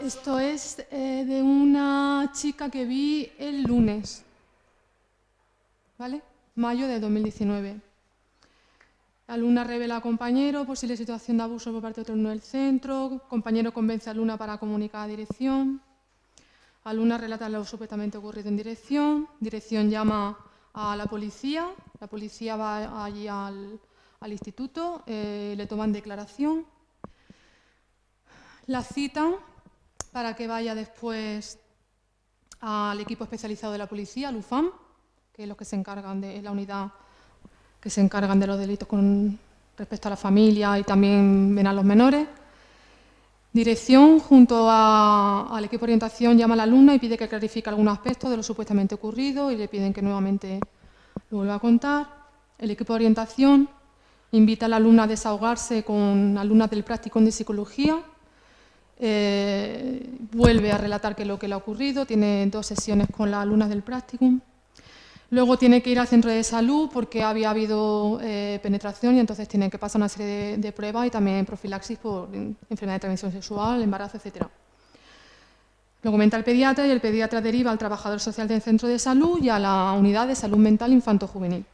Esto es de una chica que vi el lunes, ¿vale? Mayo de 2019. La alumna revela a compañero posible situación de abuso por parte de otro alumno del centro. Compañero convence a alumna para comunicar a dirección. Alumna relata lo supuestamente ocurrido en dirección. Dirección llama a la policía. La policía va allí al instituto, le toman declaración. La citan para que vaya después al equipo especializado de la policía, al UFAM, que es los que se encargan de la unidad que se encargan de los delitos con respecto a la familia y también ven a los menores. Dirección, junto al equipo de orientación, llama a la alumna y pide que clarifique algunos aspectos de lo supuestamente ocurrido y le piden que nuevamente lo vuelva a contar. El equipo de orientación invita a la alumna a desahogarse con alumnas del practicum de psicología. Vuelve a relatar qué es lo que le ha ocurrido, tiene 2 sesiones con las alumnas del practicum. Luego tiene que ir al centro de salud porque había habido penetración y entonces tiene que pasar una serie de pruebas y también profilaxis por enfermedad de transmisión sexual, embarazo, etc. Lo comenta el pediatra y el pediatra deriva al trabajador social del centro de salud y a la unidad de salud mental infanto-juvenil.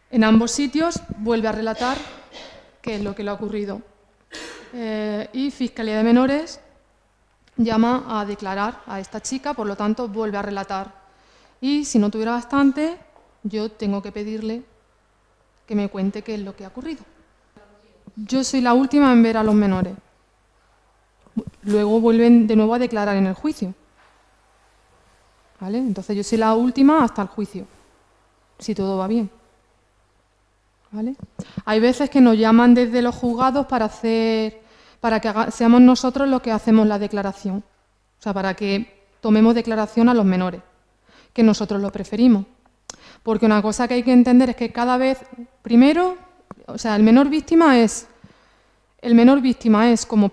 En ambos sitios vuelve a relatar qué es lo que le ha ocurrido. Y Fiscalía de Menores llama a declarar a esta chica, por lo tanto vuelve a relatar. Y si no tuviera bastante, yo tengo que pedirle que me cuente qué es lo que ha ocurrido. Yo soy la última en ver a los menores. Luego vuelven de nuevo a declarar en el juicio. ¿Vale? Entonces yo soy la última hasta el juicio, si todo va bien. ¿Vale? Hay veces que nos llaman desde los juzgados para que seamos nosotros los que hacemos la declaración. O sea, para que tomemos declaración a los menores, que nosotros lo preferimos. Porque una cosa que hay que entender es que cada vez, primero, o sea, el menor víctima es como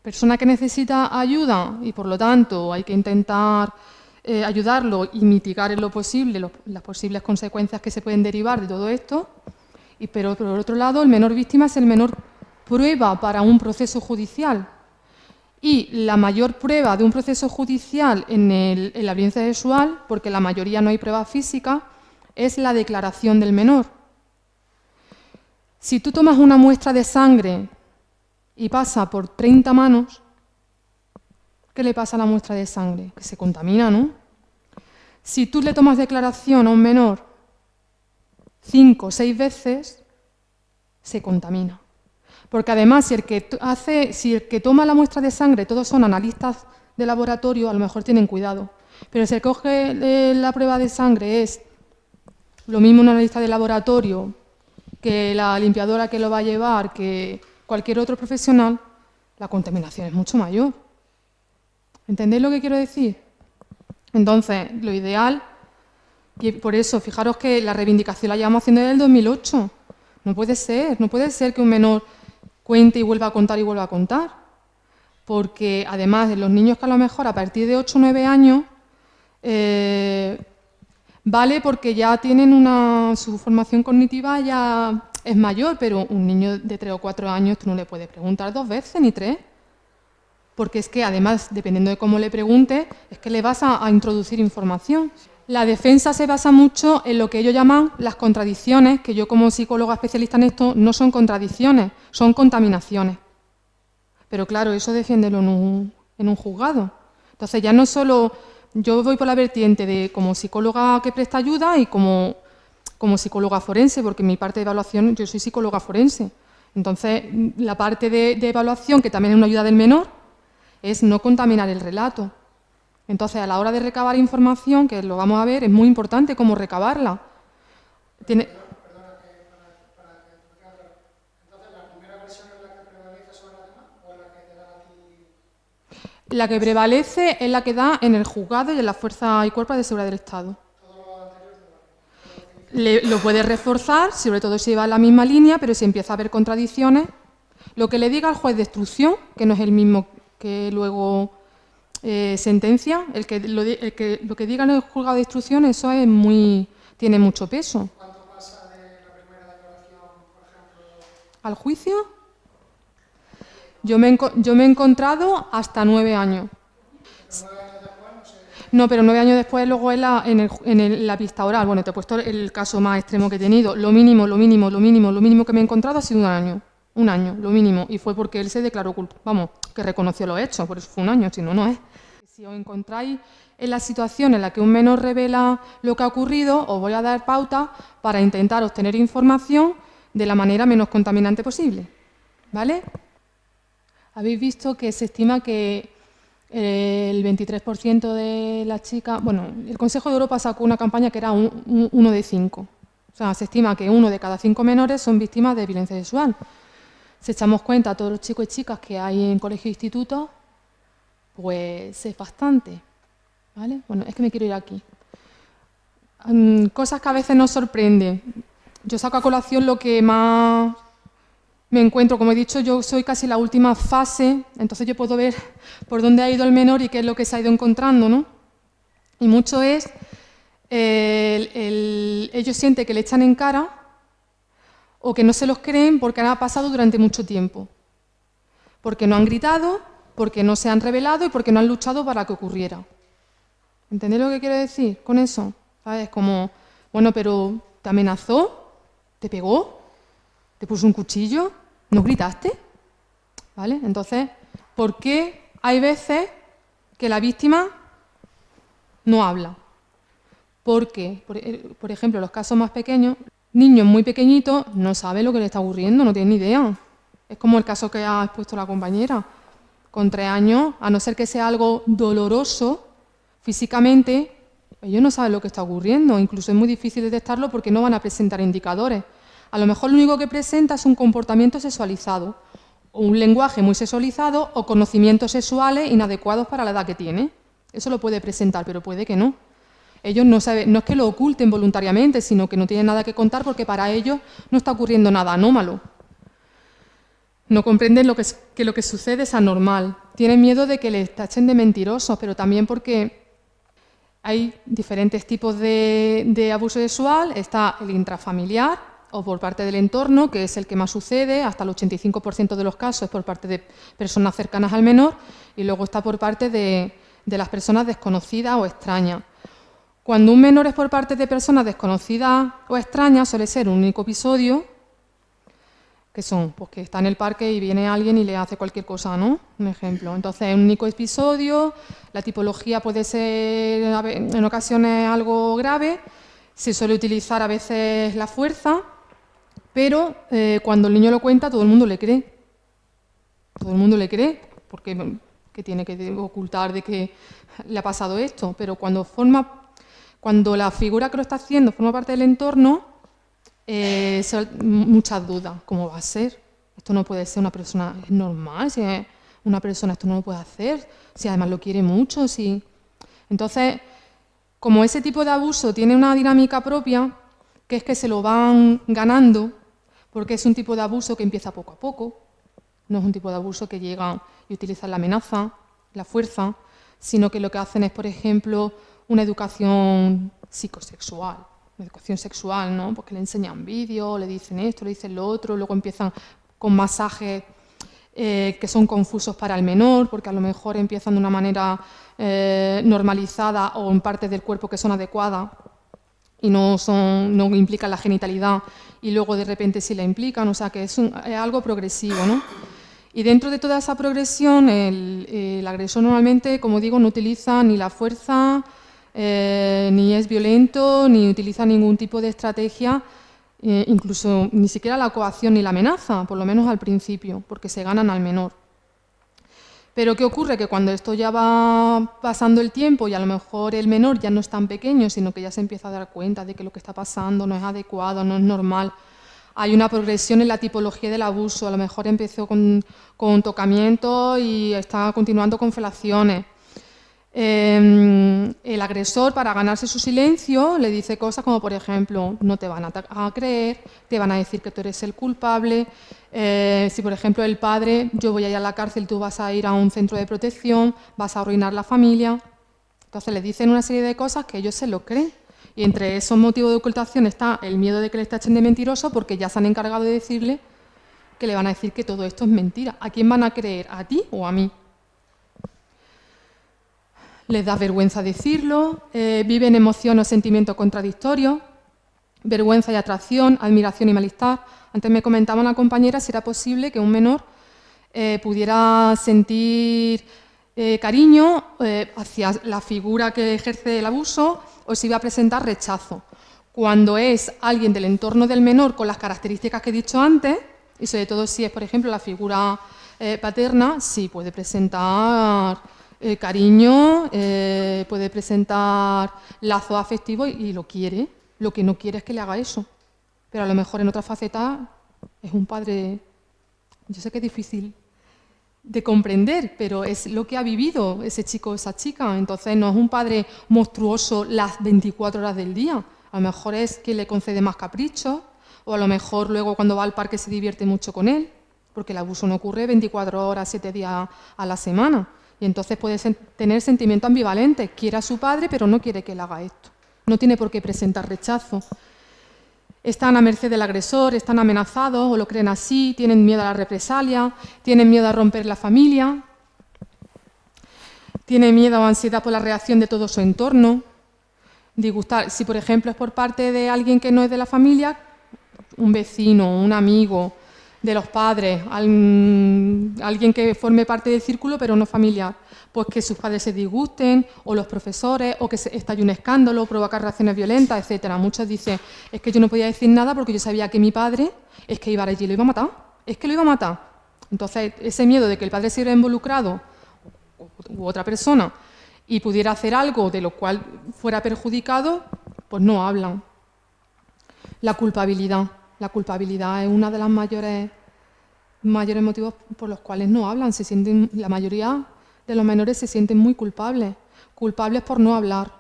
persona que necesita ayuda y por lo tanto hay que intentar ayudarlo y mitigar en lo posible las posibles consecuencias que se pueden derivar de todo esto. Pero por otro lado, el menor víctima es el menor prueba para un proceso judicial. Y la mayor prueba de un proceso judicial en la violencia sexual, porque la mayoría no hay prueba física, es la declaración del menor. Si tú tomas una muestra de sangre y pasa por 30 manos, ¿qué le pasa a la muestra de sangre? Que se contamina, ¿no? Si tú le tomas declaración a un menor 5 o 6 veces, se contamina. Porque además, si el que toma la muestra de sangre, todos son analistas de laboratorio, a lo mejor tienen cuidado. Pero si el que coge la prueba de sangre es lo mismo un analista de laboratorio que la limpiadora que lo va a llevar, que cualquier otro profesional, la contaminación es mucho mayor. ¿Entendéis lo que quiero decir? Entonces, lo ideal, y por eso, fijaros que la reivindicación la llevamos haciendo desde el 2008. No puede ser que un menor cuente y vuelva a contar y vuelva a contar. Porque además de los niños que a lo mejor a partir de 8 o 9 años, vale porque ya tienen su formación cognitiva ya es mayor, pero un niño de 3 o 4 años tú no le puedes preguntar 2 veces ni 3. Porque es que además, dependiendo de cómo le preguntes, es que le vas a introducir información. La defensa se basa mucho en lo que ellos llaman las contradicciones, que yo como psicóloga especialista en esto no son contradicciones, son contaminaciones. Pero claro, eso defiéndelo en un juzgado. Entonces ya no solo yo voy por la vertiente de como psicóloga que presta ayuda y como psicóloga forense, porque mi parte de evaluación, yo soy psicóloga forense. Entonces la parte de evaluación, que también es una ayuda del menor, es no contaminar el relato. Entonces, a la hora de recabar información, que lo vamos a ver, es muy importante cómo recabarla. Perdona, entonces, ¿la primera versión es la que prevalece sobre la demás o es la que te da a ti? La que prevalece es la que da en el juzgado y en las fuerzas y cuerpos de seguridad del Estado. Todo lo anterior Lo puede reforzar, sobre todo si va en la misma línea, pero si empieza a haber contradicciones, lo que le diga al juez de instrucción, que no es el mismo que luego sentencia, lo que diga en el juzgado de instrucción, eso tiene mucho peso. ¿Cuánto pasa de la primera declaración, por ejemplo? ¿Al juicio? Yo me he encontrado hasta 9 años. Pero 9 años después, no sé. No, pero 9 años después luego en la vista oral. Bueno, te he puesto el caso más extremo que he tenido. Lo mínimo que me he encontrado ha sido 1 año. 1 año, lo mínimo. Y fue porque él se declaró culpable. Vamos, que reconoció los hechos, por eso fue 1 año, si no, no es. Si os encontráis en la situación en la que un menor revela lo que ha ocurrido, os voy a dar pauta para intentar obtener información de la manera menos contaminante posible. ¿Vale? Habéis visto que se estima que el 23% de las chicas... Bueno, el Consejo de Europa sacó una campaña que era 1 de 5. O sea, se estima que 1 de cada 5 menores son víctimas de violencia sexual. Si echamos cuenta a todos los chicos y chicas que hay en colegios e institutos, pues es bastante. ¿Vale? Bueno, es que me quiero ir aquí. Cosas que a veces nos sorprenden. Yo saco a colación lo que más me encuentro. Como he dicho, yo soy casi la última fase, entonces yo puedo ver por dónde ha ido el menor y qué es lo que se ha ido encontrando, ¿no? Y mucho es, ellos sienten que le echan en cara o que no se los creen porque han pasado durante mucho tiempo. Porque no han gritado, porque no se han revelado y porque no han luchado para que ocurriera. ¿Entendéis lo que quiero decir con eso? ¿Sabes? Como, bueno, pero ¿te amenazó? ¿Te pegó? ¿Te puso un cuchillo? ¿No gritaste? ¿Vale? Entonces, ¿por qué hay veces que la víctima no habla? Porque, por ejemplo, los casos más pequeños, niños muy pequeñitos no saben lo que le está ocurriendo, no tienen ni idea. Es como el caso que ha expuesto la compañera. Con 3 años, a no ser que sea algo doloroso físicamente, ellos no saben lo que está ocurriendo. Incluso es muy difícil detectarlo porque no van a presentar indicadores. A lo mejor lo único que presenta es un comportamiento sexualizado, o un lenguaje muy sexualizado, o conocimientos sexuales inadecuados para la edad que tiene. Eso lo puede presentar, pero puede que no. Ellos no saben, no es que lo oculten voluntariamente, sino que no tienen nada que contar porque para ellos no está ocurriendo nada anómalo. No comprenden que lo que sucede es anormal. Tienen miedo de que les tachen de mentirosos, pero también porque hay diferentes tipos de abuso sexual. Está el intrafamiliar, o por parte del entorno, que es el que más sucede, hasta el 85% de los casos es por parte de personas cercanas al menor, y luego está por parte de las personas desconocidas o extrañas. Cuando un menor es por parte de personas desconocidas o extrañas, suele ser un único episodio, que son, pues que está en el parque y viene alguien y le hace cualquier cosa, ¿no? Un ejemplo. Entonces, es un único episodio, la tipología puede ser en ocasiones algo grave, se suele utilizar a veces la fuerza, pero cuando el niño lo cuenta, todo el mundo le cree. Todo el mundo le cree, porque que tiene que ocultar de que le ha pasado esto. Pero cuando la figura que lo está haciendo forma parte del entorno, muchas dudas. ¿Cómo va a ser? Esto no puede ser una persona normal. Si es una persona, esto no lo puede hacer. Si además lo quiere mucho. Si... Entonces, como ese tipo de abuso tiene una dinámica propia, que es que se lo van ganando, porque es un tipo de abuso que empieza poco a poco, no es un tipo de abuso que llegan y utilizan la amenaza, la fuerza, sino que lo que hacen es, por ejemplo, una educación psicosexual, una educación sexual, ¿no? Porque le enseñan vídeos, le dicen esto, le dicen lo otro, luego empiezan con masajes que son confusos para el menor, porque a lo mejor empiezan de una manera normalizada o en partes del cuerpo que son adecuadas y no implican la genitalidad, y luego de repente sí la implican, o sea que es algo progresivo, ¿no? Y dentro de toda esa progresión, el agresor normalmente, como digo, no utiliza ni la fuerza, ni es violento, ni utiliza ningún tipo de estrategia, incluso ni siquiera la coacción ni la amenaza, por lo menos al principio, porque se ganan al menor. Pero ¿qué ocurre? Que cuando esto ya va pasando el tiempo y a lo mejor el menor ya no es tan pequeño, sino que ya se empieza a dar cuenta de que lo que está pasando no es adecuado, no es normal, hay una progresión en la tipología del abuso. A lo mejor empezó con tocamientos y está continuando con felaciones. El agresor, para ganarse su silencio, le dice cosas como, por ejemplo, no te van a creer, te van a decir que tú eres el culpable. Si, por ejemplo, el padre, yo voy a ir a la cárcel, tú vas a ir a un centro de protección, vas a arruinar la familia. Entonces le dicen una serie de cosas que ellos se lo creen. Y entre esos motivos de ocultación está el miedo de que le tachen de mentiroso, porque ya se han encargado de decirle que le van a decir que todo esto es mentira. ¿A quién van a creer? ¿A ti o a mí? Les da vergüenza decirlo, viven emociones o sentimientos contradictorios, vergüenza y atracción, admiración y malestar. Antes me comentaba una compañera si era posible que un menor pudiera sentir cariño hacia la figura que ejerce el abuso o si iba a presentar rechazo. Cuando es alguien del entorno del menor con las características que he dicho antes, y sobre todo si es, por ejemplo, la figura paterna, sí puede presentar cariño, puede presentar lazos afectivos y lo quiere. Lo que no quiere es que le haga eso. Pero a lo mejor en otra faceta es un padre, yo sé que es difícil de comprender, pero es lo que ha vivido ese chico o esa chica. Entonces no es un padre monstruoso las 24 horas del día. A lo mejor es que le concede más caprichos, o a lo mejor luego cuando va al parque se divierte mucho con él, porque el abuso no ocurre 24 horas, 7 días a la semana. Y entonces puede tener sentimientos ambivalentes. Quiere a su padre, pero no quiere que él haga esto. No tiene por qué presentar rechazo. Están a merced del agresor, están amenazados o lo creen así, tienen miedo a la represalia, tienen miedo a romper la familia, tienen miedo o ansiedad por la reacción de todo su entorno. Disgustar, si por ejemplo es por parte de alguien que no es de la familia, un vecino, un amigo, de los padres, alguien que forme parte del círculo pero no familiar, pues que sus padres se disgusten, o los profesores, o que estalle un escándalo, provocar reacciones violentas, etcétera. Muchos dicen, es que yo no podía decir nada porque yo sabía que mi padre es que iba allí y lo iba a matar, es que lo iba a matar. Entonces, ese miedo de que el padre se hubiera involucrado, u otra persona, y pudiera hacer algo de lo cual fuera perjudicado, pues no hablan. La culpabilidad. La culpabilidad es uno de los mayores motivos por los cuales no hablan. La mayoría de los menores se sienten muy culpables. Culpables por no hablar.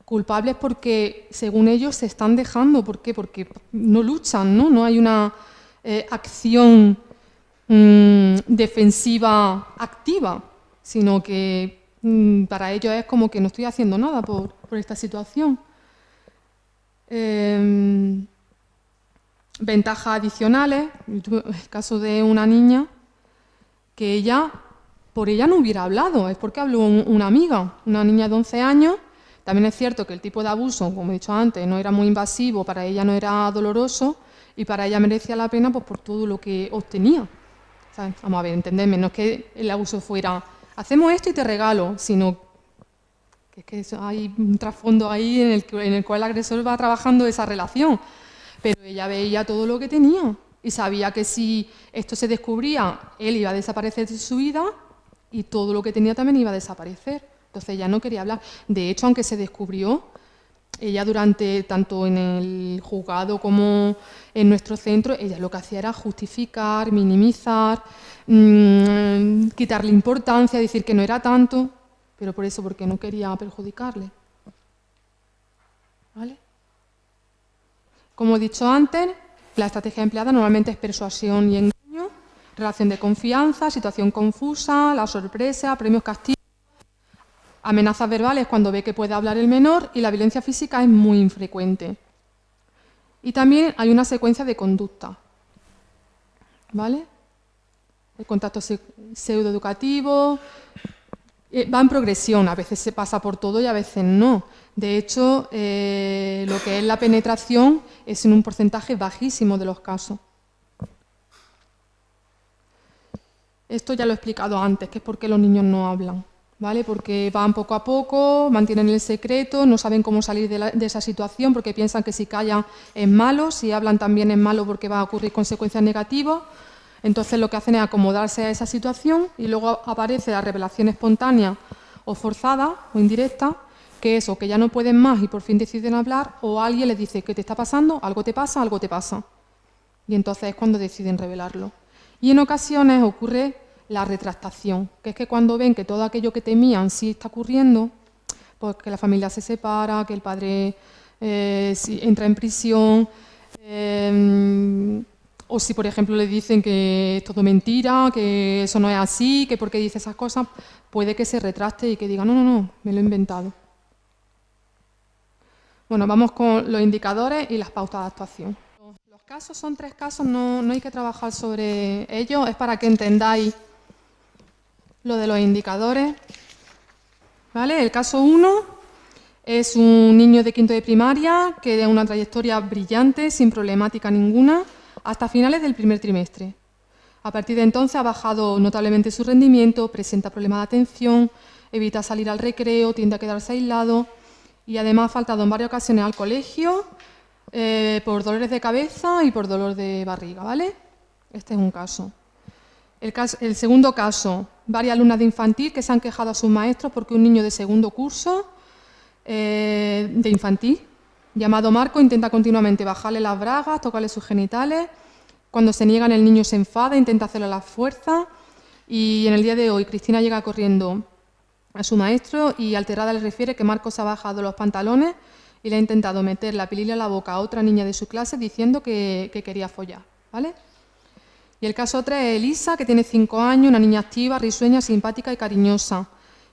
Culpables porque, según ellos, se están dejando. ¿Por qué? Porque no luchan, ¿no? No hay una acción defensiva activa, sino que para ellos es como que no estoy haciendo nada por esta situación. Ventajas adicionales, el caso de una niña que por ella no hubiera hablado, es porque habló una amiga, una niña de 11 años. También es cierto que el tipo de abuso, como he dicho antes, no era muy invasivo, para ella no era doloroso y para ella merecía la pena pues, por todo lo que obtenía. ¿Sabes? Vamos a ver, entendedme, no es que el abuso fuera, hacemos esto y te regalo, sino que es que hay un trasfondo ahí en el cual el agresor va trabajando esa relación. Pero ella veía todo lo que tenía y sabía que si esto se descubría, él iba a desaparecer de su vida y todo lo que tenía también iba a desaparecer. Entonces ella no quería hablar. De hecho, aunque se descubrió, ella tanto en el juzgado como en nuestro centro, ella lo que hacía era justificar, minimizar, quitarle importancia, decir que no era tanto, pero por eso, porque no quería perjudicarle. ¿Vale? Como he dicho antes, la estrategia empleada normalmente es persuasión y engaño, relación de confianza, situación confusa, la sorpresa, premios castigos, amenazas verbales cuando ve que puede hablar el menor y la violencia física es muy infrecuente. Y también hay una secuencia de conducta, ¿vale? El contacto pseudoeducativo va en progresión, a veces se pasa por todo y a veces no. De hecho, lo que es la penetración es en un porcentaje bajísimo de los casos. Esto ya lo he explicado antes, que es porque los niños no hablan, ¿vale? Porque van poco a poco, mantienen el secreto, no saben cómo salir de esa situación porque piensan que si callan es malo, si hablan también es malo porque va a ocurrir consecuencias negativas. Entonces lo que hacen es acomodarse a esa situación y luego aparece la revelación espontánea o forzada o indirecta, que es o que ya no pueden más y por fin deciden hablar, o alguien les dice ¿qué te está pasando? Algo te pasa, algo te pasa. Y entonces es cuando deciden revelarlo. Y en ocasiones ocurre la retractación, que es que cuando ven que todo aquello que temían sí está ocurriendo, pues que la familia se separa, que el padre entra en prisión, o si, por ejemplo, le dicen que es todo mentira, que eso no es así, que por qué dice esas cosas, puede que se retracte y que diga, no, me lo he inventado. Bueno, vamos con los indicadores y las pautas de actuación. Los casos son 3 casos, no hay que trabajar sobre ellos, es para que entendáis lo de los indicadores. ¿Vale? El caso 1 es un niño de quinto de primaria que da una trayectoria brillante, sin problemática ninguna, hasta finales del primer trimestre. A partir de entonces ha bajado notablemente su rendimiento, presenta problemas de atención, evita salir al recreo, tiende a quedarse aislado y además ha faltado en varias ocasiones al colegio por dolores de cabeza y por dolor de barriga, ¿vale? Este es un caso. El segundo caso, varias alumnas de infantil que se han quejado a sus maestros porque un niño de segundo curso de infantil, llamado Marco, intenta continuamente bajarle las bragas, tocarle sus genitales. Cuando se niegan, el niño se enfada, intenta hacerlo a la fuerza. Y en el día de hoy, Cristina llega corriendo a su maestro y alterada le refiere que Marco se ha bajado los pantalones y le ha intentado meter la pilila en la boca a otra niña de su clase diciendo que quería follar, ¿vale? Y el caso 3 es Elisa, que tiene 5 años, una niña activa, risueña, simpática y cariñosa,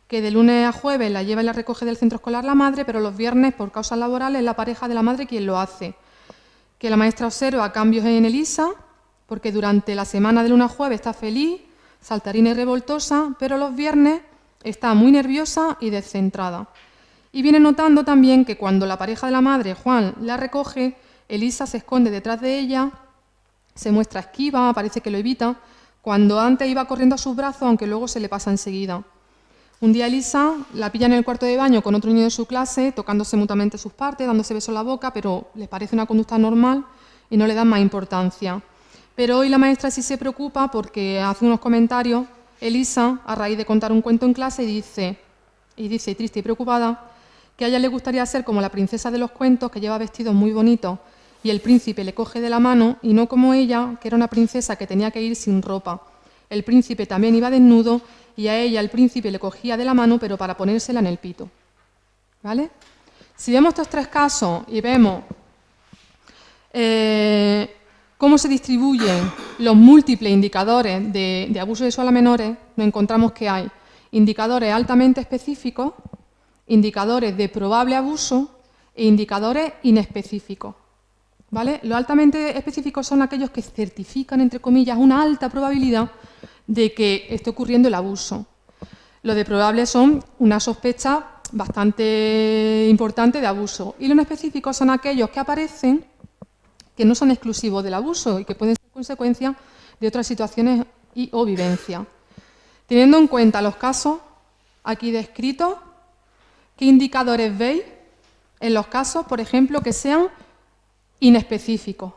que de lunes a jueves la lleva y la recoge del centro escolar la madre, pero los viernes, por causas laborales, es la pareja de la madre quien lo hace. Que la maestra observa cambios en Elisa, porque durante la semana de lunes a jueves está feliz, saltarina y revoltosa, pero los viernes está muy nerviosa y descentrada. Y viene notando también que cuando la pareja de la madre, Juan, la recoge, Elisa se esconde detrás de ella, se muestra esquiva, parece que lo evita, cuando antes iba corriendo a sus brazos, aunque luego se le pasa enseguida. Un día Elisa la pilla en el cuarto de baño con otro niño de su clase, tocándose mutuamente sus partes, dándose besos en la boca, pero les parece una conducta normal y no le dan más importancia. Pero hoy la maestra sí se preocupa porque hace unos comentarios, Elisa, a raíz de contar un cuento en clase, y dice, triste y preocupada, que a ella le gustaría ser como la princesa de los cuentos, que lleva vestidos muy bonitos, y el príncipe le coge de la mano, y no como ella, que era una princesa que tenía que ir sin ropa. El príncipe también iba desnudo, y a ella el príncipe le cogía de la mano, pero para ponérsela en el pito. ¿Vale? Si vemos estos 3 casos y vemos cómo se distribuyen los múltiples indicadores de abuso sexual a menores, nos encontramos que hay indicadores altamente específicos, indicadores de probable abuso e indicadores inespecíficos. ¿Vale? Los altamente específicos son aquellos que certifican, entre comillas, una alta probabilidad de que esté ocurriendo el abuso. Los de probable son una sospecha bastante importante de abuso. Y los inespecíficos son aquellos que aparecen que no son exclusivos del abuso y que pueden ser consecuencia de otras situaciones o vivencias. Teniendo en cuenta los casos aquí descritos, ¿qué indicadores veis en los casos, por ejemplo, que sean inespecíficos?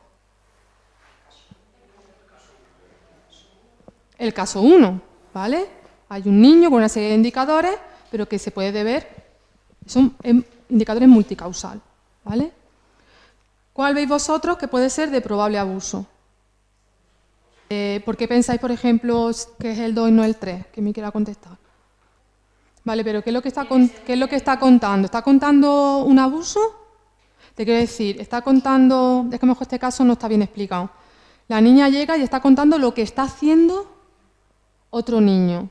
El caso 1, ¿vale? Hay un niño con una serie de indicadores, pero que se puede deber, son indicadores multicausal, ¿vale? ¿Cuál veis vosotros que puede ser de probable abuso? ¿Por qué pensáis, por ejemplo, que es el 2 y no el 3? Que me quiera contestar. Vale, pero ¿qué es lo que está contando? ¿Está contando un abuso? Te quiero decir, está contando, es que a lo mejor este caso no está bien explicado. La niña llega y está contando lo que está haciendo otro niño.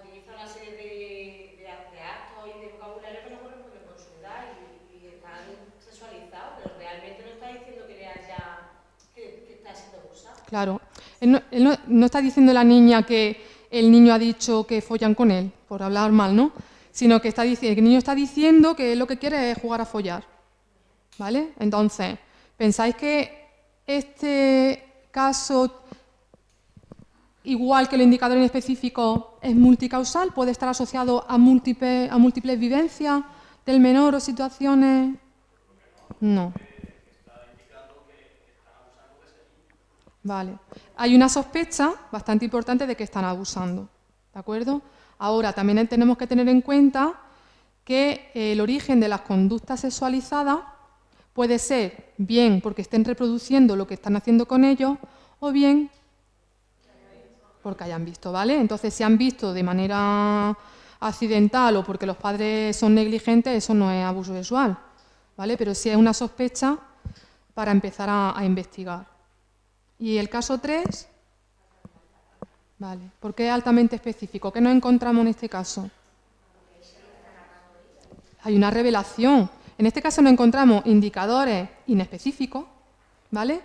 Utiliza una serie de actos y de vocabulario que no corresponde con su edad y están sexualizados, pero realmente no está diciendo que está siendo abusado. Claro. Él no está diciendo la niña que el niño ha dicho que follan con él, por hablar mal, ¿no? Sino que el niño está diciendo que lo que quiere es jugar a follar. ¿Vale? Entonces, ¿pensáis que este caso, igual que el indicador inespecífico, es multicausal? ¿Puede estar asociado a múltiples vivencias del menor o situaciones? No. Vale. Hay una sospecha bastante importante de que están abusando. ¿De acuerdo? Ahora, también tenemos que tener en cuenta que el origen de las conductas sexualizadas puede ser bien porque estén reproduciendo lo que están haciendo con ellos o bien porque hayan visto, ¿vale? Entonces, si han visto de manera accidental o porque los padres son negligentes, eso no es abuso sexual, ¿vale? Pero sí es una sospecha para empezar a investigar. Y el caso 3, vale, ¿por qué es altamente específico? ¿Qué nos encontramos en este caso? Hay una revelación. En este caso no encontramos indicadores inespecíficos, ¿vale?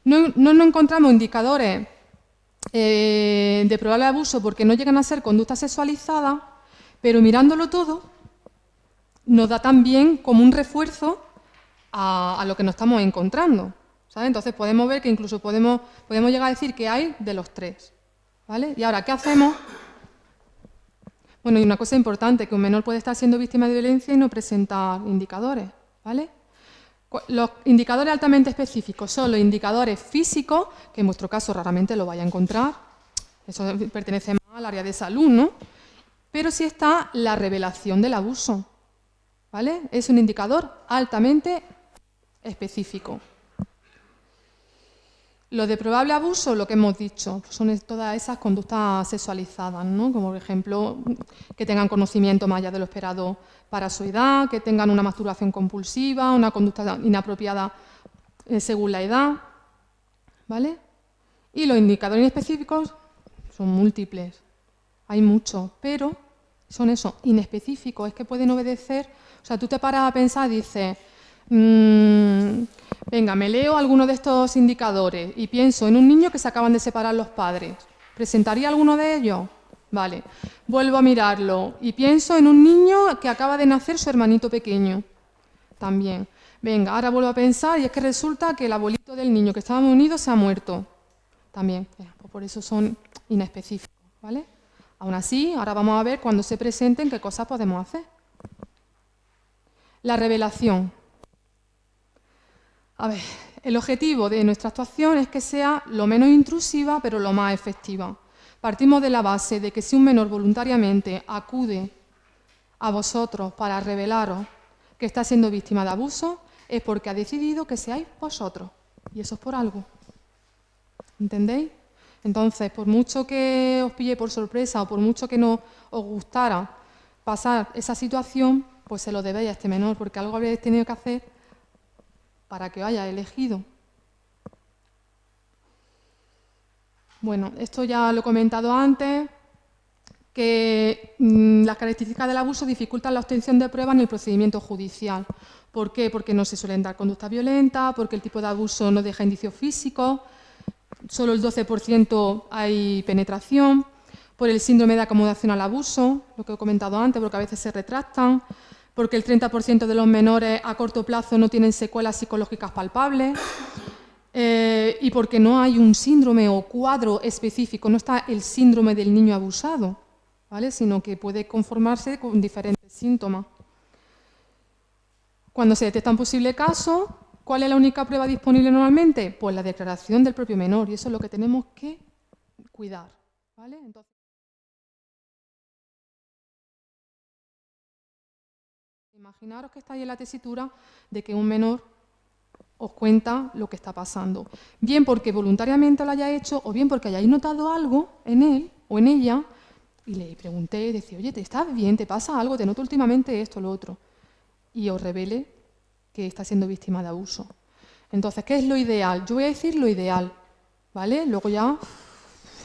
No encontramos indicadores de probable abuso porque no llegan a ser conductas sexualizadas, pero mirándolo todo nos da también como un refuerzo a lo que nos estamos encontrando, ¿sabes? Entonces podemos ver que incluso podemos llegar a decir que hay de los tres, ¿vale? Y ahora, ¿qué hacemos? Bueno, y una cosa importante, que un menor puede estar siendo víctima de violencia y no presentar indicadores, ¿vale? Los indicadores altamente específicos son los indicadores físicos, que en vuestro caso raramente lo vais a encontrar, eso pertenece más al área de salud, ¿no? Pero sí está la revelación del abuso, ¿vale? Es un indicador altamente específico. Lo de probable abuso, lo que hemos dicho, son todas esas conductas sexualizadas, ¿no? Como por ejemplo, que tengan conocimiento más allá de lo esperado para su edad, que tengan una masturbación compulsiva, una conducta inapropiada según la edad, ¿vale? Y los indicadores específicos son múltiples, hay muchos, pero son eso, inespecíficos, es que pueden obedecer, o sea, tú te paras a pensar y dices, venga, me leo alguno de estos indicadores y pienso en un niño que se acaban de separar los padres. ¿Presentaría alguno de ellos? Vale. Vuelvo a mirarlo y pienso en un niño que acaba de nacer su hermanito pequeño. También. Venga, ahora vuelvo a pensar y es que resulta que el abuelito del niño que estábamos unidos se ha muerto. También. Pues por eso son inespecíficos, ¿vale? Aún así, ahora vamos a ver cuando se presenten qué cosas podemos hacer. La revelación. A ver, el objetivo de nuestra actuación es que sea lo menos intrusiva, pero lo más efectiva. Partimos de la base de que si un menor voluntariamente acude a vosotros para revelaros que está siendo víctima de abuso, es porque ha decidido que seáis vosotros. Y eso es por algo. ¿Entendéis? Entonces, por mucho que os pille por sorpresa o por mucho que no os gustara pasar esa situación, pues se lo debéis a este menor, porque algo habéis tenido que hacer para que os haya elegido. Bueno, esto ya lo he comentado antes, que las características del abuso dificultan la obtención de pruebas en el procedimiento judicial. ¿Por qué? Porque no se suelen dar conductas violentas, porque el tipo de abuso no deja indicios físicos, solo el 12% hay penetración, por el síndrome de acomodación al abuso, lo que he comentado antes, porque a veces se retractan, porque el 30% de los menores a corto plazo no tienen secuelas psicológicas palpables, y porque no hay un síndrome o cuadro específico, no está el síndrome del niño abusado, ¿vale? Sino que puede conformarse con diferentes síntomas. Cuando se detecta un posible caso, ¿cuál es la única prueba disponible normalmente? Pues la declaración del propio menor, y eso es lo que tenemos que cuidar, ¿vale? Entonces, imaginaros que estáis en la tesitura de que un menor os cuenta lo que está pasando. Bien porque voluntariamente lo haya hecho o bien porque hayáis notado algo en él o en ella y le pregunté y decía, oye, ¿te estás bien? ¿Te pasa algo? Te noto últimamente esto o lo otro. Y os revele que está siendo víctima de abuso. Entonces, ¿qué es lo ideal? Yo voy a decir lo ideal, ¿vale? Luego ya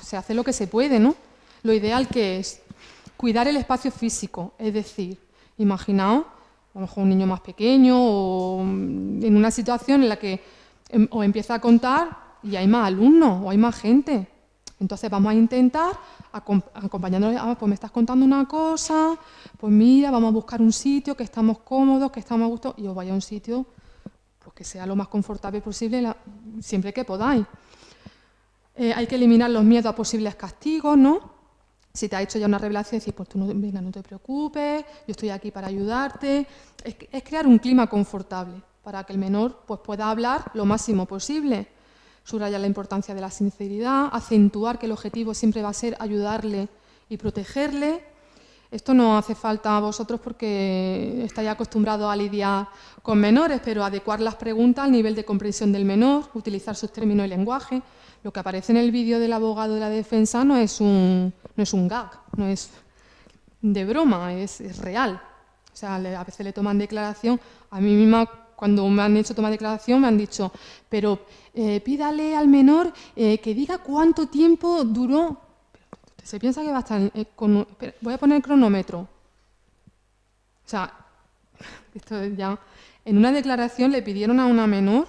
se hace lo que se puede, ¿no? Lo ideal que es cuidar el espacio físico, es decir, imaginaos a lo mejor un niño más pequeño o en una situación en la que os empieza a contar y hay más alumnos o hay más gente. Entonces vamos a intentar, acompañándoles, pues me estás contando una cosa, pues mira, vamos a buscar un sitio que estamos cómodos, que estamos a gusto, y os vaya a un sitio pues, que sea lo más confortable posible siempre que podáis. Hay que eliminar los miedos a posibles castigos, ¿no? Si te ha hecho ya una revelación, decir, pues tú venga, no te preocupes, yo estoy aquí para ayudarte. Es crear un clima confortable para que el menor pues, pueda hablar lo máximo posible. Subrayar la importancia de la sinceridad, acentuar que el objetivo siempre va a ser ayudarle y protegerle. Esto no hace falta a vosotros porque estáis acostumbrados a lidiar con menores, pero adecuar las preguntas al nivel de comprensión del menor, utilizar sus términos y lenguaje. Lo que aparece en el vídeo del abogado de la defensa no es un gag, no es de broma, es real. O sea, a veces le toman declaración. A mí misma, cuando me han hecho tomar declaración, me han dicho, pero pídale al menor que diga cuánto tiempo duró. Pero se piensa que va a estar voy a poner el cronómetro. O sea, Esto ya, en una declaración le pidieron a una menor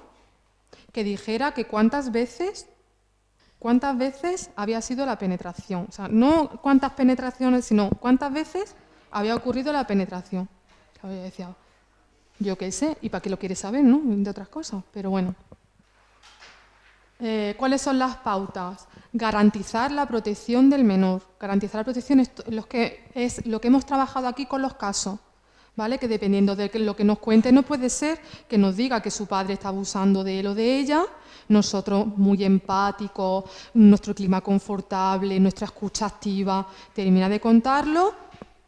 que dijera que cuántas veces había sido la penetración. O sea, no cuántas penetraciones, sino cuántas veces había ocurrido la penetración. Claro, yo decía, yo qué sé, ¿y para qué lo quieres saber, no? De otras cosas, pero bueno. ¿Cuáles son las pautas? Garantizar la protección del menor. Garantizar la protección es lo que hemos trabajado aquí con los casos, ¿vale? Que dependiendo de lo que nos cuente, no puede ser que nos diga que su padre está abusando de él o de ella, nosotros muy empáticos, nuestro clima confortable, nuestra escucha activa, termina de contarlo,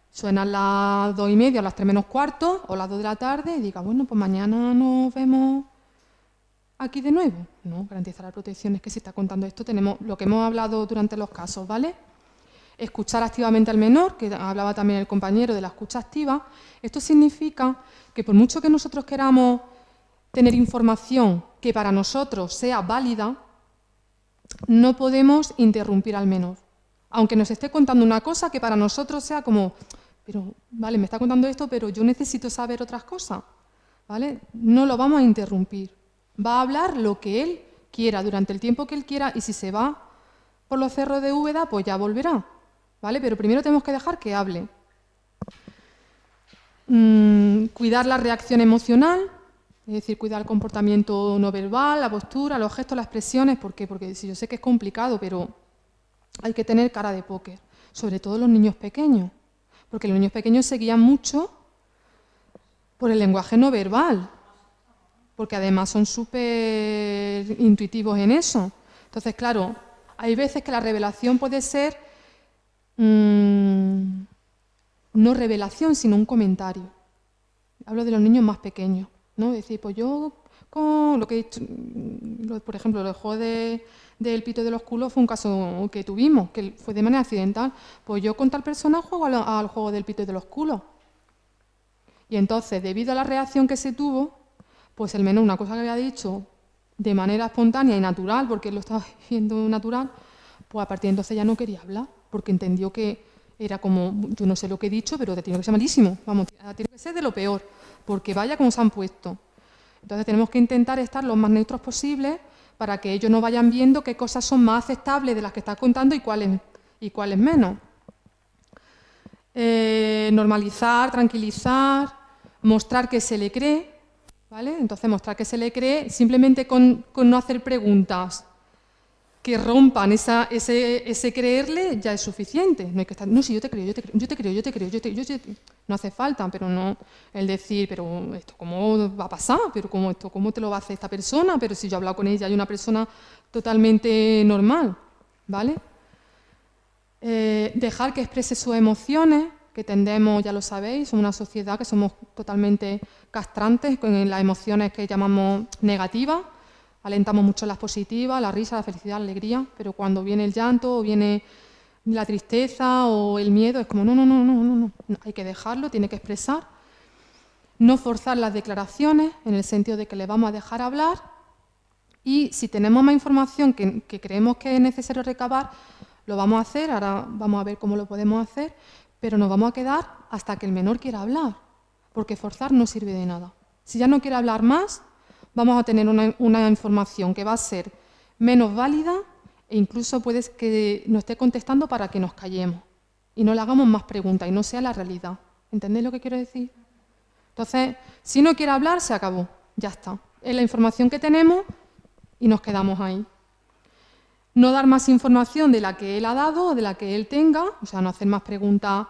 suenan las 2:30 o las 3 menos cuarto o las 2 de la tarde y diga, bueno, pues mañana nos vemos aquí de nuevo. No, garantizar la protección es que si está contando esto tenemos lo que hemos hablado durante los casos, ¿vale? Escuchar activamente al menor, que hablaba también el compañero de la escucha activa. Esto significa que por mucho que nosotros queramos tener información que para nosotros sea válida, no podemos interrumpir al menor. Aunque nos esté contando una cosa que para nosotros sea como, pero vale, me está contando esto, pero yo necesito saber otras cosas, ¿vale? No lo vamos a interrumpir. Va a hablar lo que él quiera, durante el tiempo que él quiera, y si se va por los cerros de Úbeda, pues ya volverá, ¿vale? Pero primero tenemos que dejar que hable. Cuidar la reacción emocional, es decir, cuidar el comportamiento no verbal, la postura, los gestos, las expresiones. ¿Por qué? Porque si yo sé que es complicado, pero hay que tener cara de póker, sobre todo los niños pequeños, porque los niños pequeños se guían mucho por el lenguaje no verbal, porque además son súper intuitivos en eso. Entonces, claro, hay veces que la revelación puede ser no revelación, sino un comentario. Hablo de los niños más pequeños, ¿no? Es decir, pues yo, con lo que he dicho, por ejemplo, el juego del pito de los culos fue un caso que tuvimos, que fue de manera accidental. Pues yo con tal persona juego al juego del pito de los culos. Y entonces, debido a la reacción que se tuvo, pues el menor, una cosa que había dicho de manera espontánea y natural, porque él lo estaba viendo natural, pues a partir de entonces ya no quería hablar, porque entendió que era como, yo no sé lo que he dicho, pero te tiene que ser malísimo, vamos, tiene que ser de lo peor, porque vaya como se han puesto. Entonces tenemos que intentar estar lo más neutros posibles para que ellos no vayan viendo qué cosas son más aceptables de las que está contando y cuáles menos. Normalizar, tranquilizar, mostrar que se le cree, ¿vale? Entonces mostrar que se le cree simplemente con no hacer preguntas que rompan ese creerle ya es suficiente. No hay que estar, no, sí, yo te creo. No hace falta, pero no el decir, pero esto cómo va a pasar, pero cómo te lo va a hacer esta persona, pero si yo he hablado con ella, hay una persona totalmente normal, ¿vale? Dejar que exprese sus emociones, que tendemos, ya lo sabéis, somos una sociedad que somos totalmente castrantes con las emociones que llamamos negativas. Alentamos mucho las positivas, la risa, la felicidad, la alegría, pero cuando viene el llanto o viene la tristeza o el miedo, es como no, hay que dejarlo, tiene que expresar. No forzar las declaraciones, en el sentido de que le vamos a dejar hablar, y si tenemos más información que creemos que es necesario recabar, lo vamos a hacer, ahora vamos a ver cómo lo podemos hacer, pero nos vamos a quedar hasta que el menor quiera hablar, porque forzar no sirve de nada. Si ya no quiere hablar más, vamos a tener una información que va a ser menos válida e incluso puede que nos esté contestando para que nos callemos y no le hagamos más preguntas y no sea la realidad. ¿Entendéis lo que quiero decir? Entonces, si no quiere hablar, se acabó, ya está. Es la información que tenemos y nos quedamos ahí. No dar más información de la que él ha dado o de la que él tenga, o sea, no hacer más preguntas.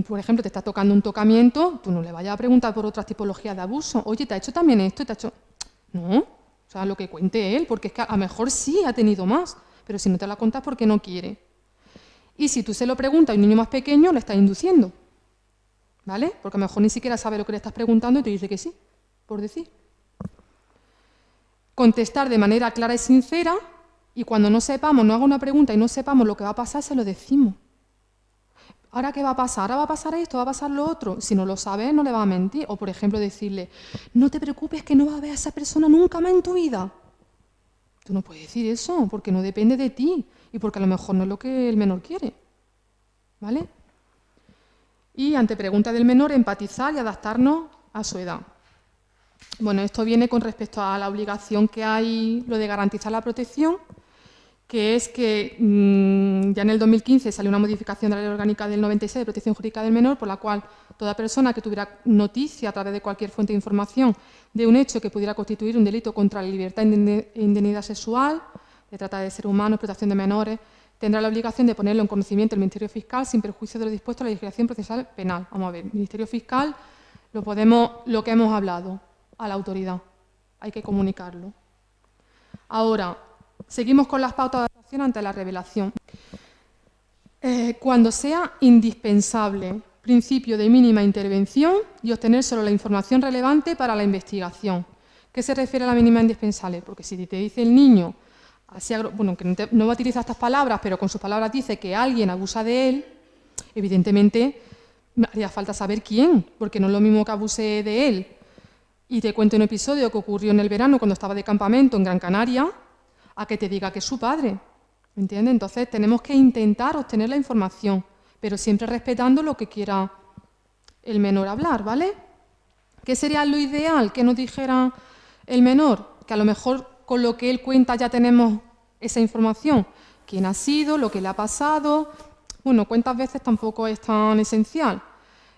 Por ejemplo, te está tocando un tocamiento, tú no le vayas a preguntar por otras tipologías de abuso. Oye, ¿te ha hecho también esto? ¿Te ha hecho...? No, o sea, lo que cuente él, porque es que a lo mejor sí ha tenido más, pero si no te la cuentas porque no quiere. Y si tú se lo preguntas a un niño más pequeño, le estás induciendo, ¿vale? Porque a lo mejor ni siquiera sabe lo que le estás preguntando y te dice que sí, por decir. Contestar de manera clara y sincera, y cuando no sepamos, no haga una pregunta y no sepamos lo que va a pasar, se lo decimos. ¿Ahora qué va a pasar? ¿Ahora va a pasar esto? ¿Va a pasar lo otro? Si no lo sabes, no le va a mentir. O, por ejemplo, decirle, no te preocupes que no vas a ver a esa persona nunca más en tu vida. Tú no puedes decir eso, porque no depende de ti y porque a lo mejor no es lo que el menor quiere. ¿Vale? Y ante preguntas del menor, empatizar y adaptarnos a su edad. Bueno, esto viene con respecto a la obligación que hay, lo de garantizar la protección, que es que ya en el 2015 salió una modificación de la Ley Orgánica del 96 de Protección Jurídica del Menor, por la cual toda persona que tuviera noticia a través de cualquier fuente de información de un hecho que pudiera constituir un delito contra la libertad e indemnidad sexual, de trata de seres humanos, explotación de menores, tendrá la obligación de ponerlo en conocimiento del Ministerio Fiscal sin perjuicio de lo dispuesto a la legislación procesal penal. Vamos a ver, Ministerio Fiscal, lo que hemos hablado, a la autoridad. Hay que comunicarlo. Ahora, seguimos con las pautas de actuación ante la revelación. Cuando sea indispensable, principio de mínima intervención y obtener solo la información relevante para la investigación. ¿Qué se refiere a la mínima indispensable? Porque si te dice el niño, bueno, que no va a utilizar estas palabras, pero con sus palabras dice que alguien abusa de él, evidentemente haría falta saber quién, porque no es lo mismo que abuse de él. Y te cuento un episodio que ocurrió en el verano cuando estaba de campamento en Gran Canaria, a que te diga que es su padre, ¿me entiendes? Entonces tenemos que intentar obtener la información, pero siempre respetando lo que quiera el menor hablar, ¿vale? ¿Qué sería lo ideal que nos dijera el menor? Que a lo mejor con lo que él cuenta ya tenemos esa información. ¿Quién ha sido? ¿Lo que le ha pasado? Bueno, cuántas veces tampoco es tan esencial.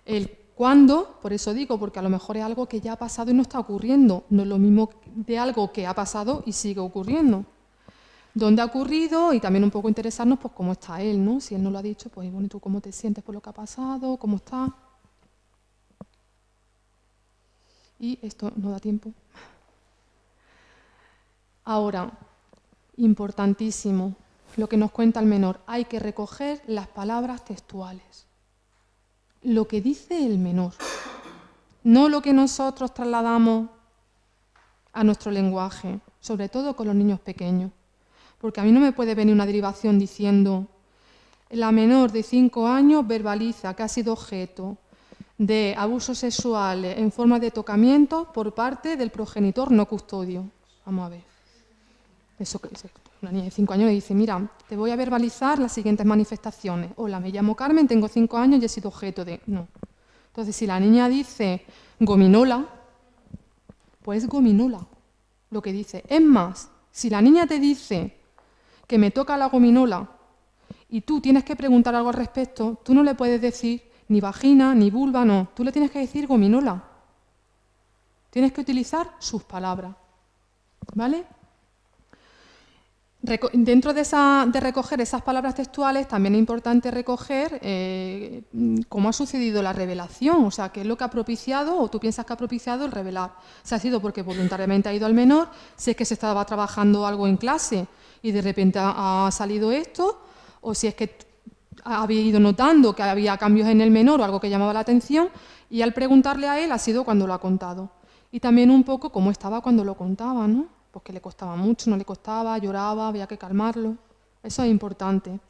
El cuándo, por eso digo, porque a lo mejor es algo que ya ha pasado y no está ocurriendo. No es lo mismo de algo que ha pasado y sigue ocurriendo. ¿Dónde ha ocurrido? Y también un poco interesarnos, pues, cómo está él, ¿no? Si él no lo ha dicho, pues, bueno, ¿tú cómo te sientes por lo que ha pasado? ¿Cómo estás? Y esto no da tiempo. Ahora, importantísimo, lo que nos cuenta el menor, hay que recoger las palabras textuales. Lo que dice el menor, no lo que nosotros trasladamos a nuestro lenguaje, sobre todo con los niños pequeños. Porque a mí no me puede venir una derivación diciendo la menor de 5 años verbaliza que ha sido objeto de abusos sexuales en forma de tocamiento por parte del progenitor no custodio. Vamos a ver. Eso que dice una niña de 5 años le dice, mira, te voy a verbalizar las siguientes manifestaciones. Hola, me llamo Carmen, tengo 5 años y he sido objeto de... No. Entonces, si la niña dice gominola, pues gominola, lo que dice. Es más, si la niña te dice que me toca la gominola y tú tienes que preguntar algo al respecto, tú no le puedes decir ni vagina, ni vulva, no. Tú le tienes que decir gominola. Tienes que utilizar sus palabras. ¿Vale? Dentro de recoger esas palabras textuales, también es importante recoger cómo ha sucedido la revelación, o sea, qué es lo que ha propiciado, o tú piensas que ha propiciado el revelar. Si ha sido porque voluntariamente ha ido al menor, si es que se estaba trabajando algo en clase y de repente ha salido esto, o si es que había ido notando que había cambios en el menor o algo que llamaba la atención, y al preguntarle a él ha sido cuando lo ha contado. Y también un poco cómo estaba cuando lo contaba, ¿no? Pues que le costaba mucho, no le costaba, lloraba, había que calmarlo. Eso es importante.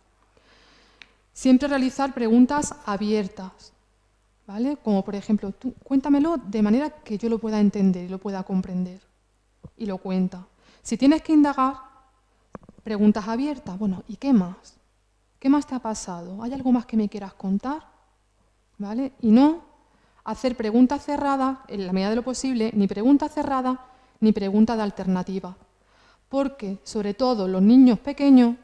Siempre realizar preguntas abiertas, ¿vale? Como por ejemplo, tú cuéntamelo de manera que yo lo pueda entender y lo pueda comprender. Y lo cuenta. Si tienes que indagar, preguntas abiertas. Bueno, ¿y qué más? ¿Qué más te ha pasado? ¿Hay algo más que me quieras contar? ¿Vale? Y no hacer preguntas cerradas, en la medida de lo posible, ni preguntas cerradas, ni preguntas de alternativa. Porque, sobre todo, los niños pequeños,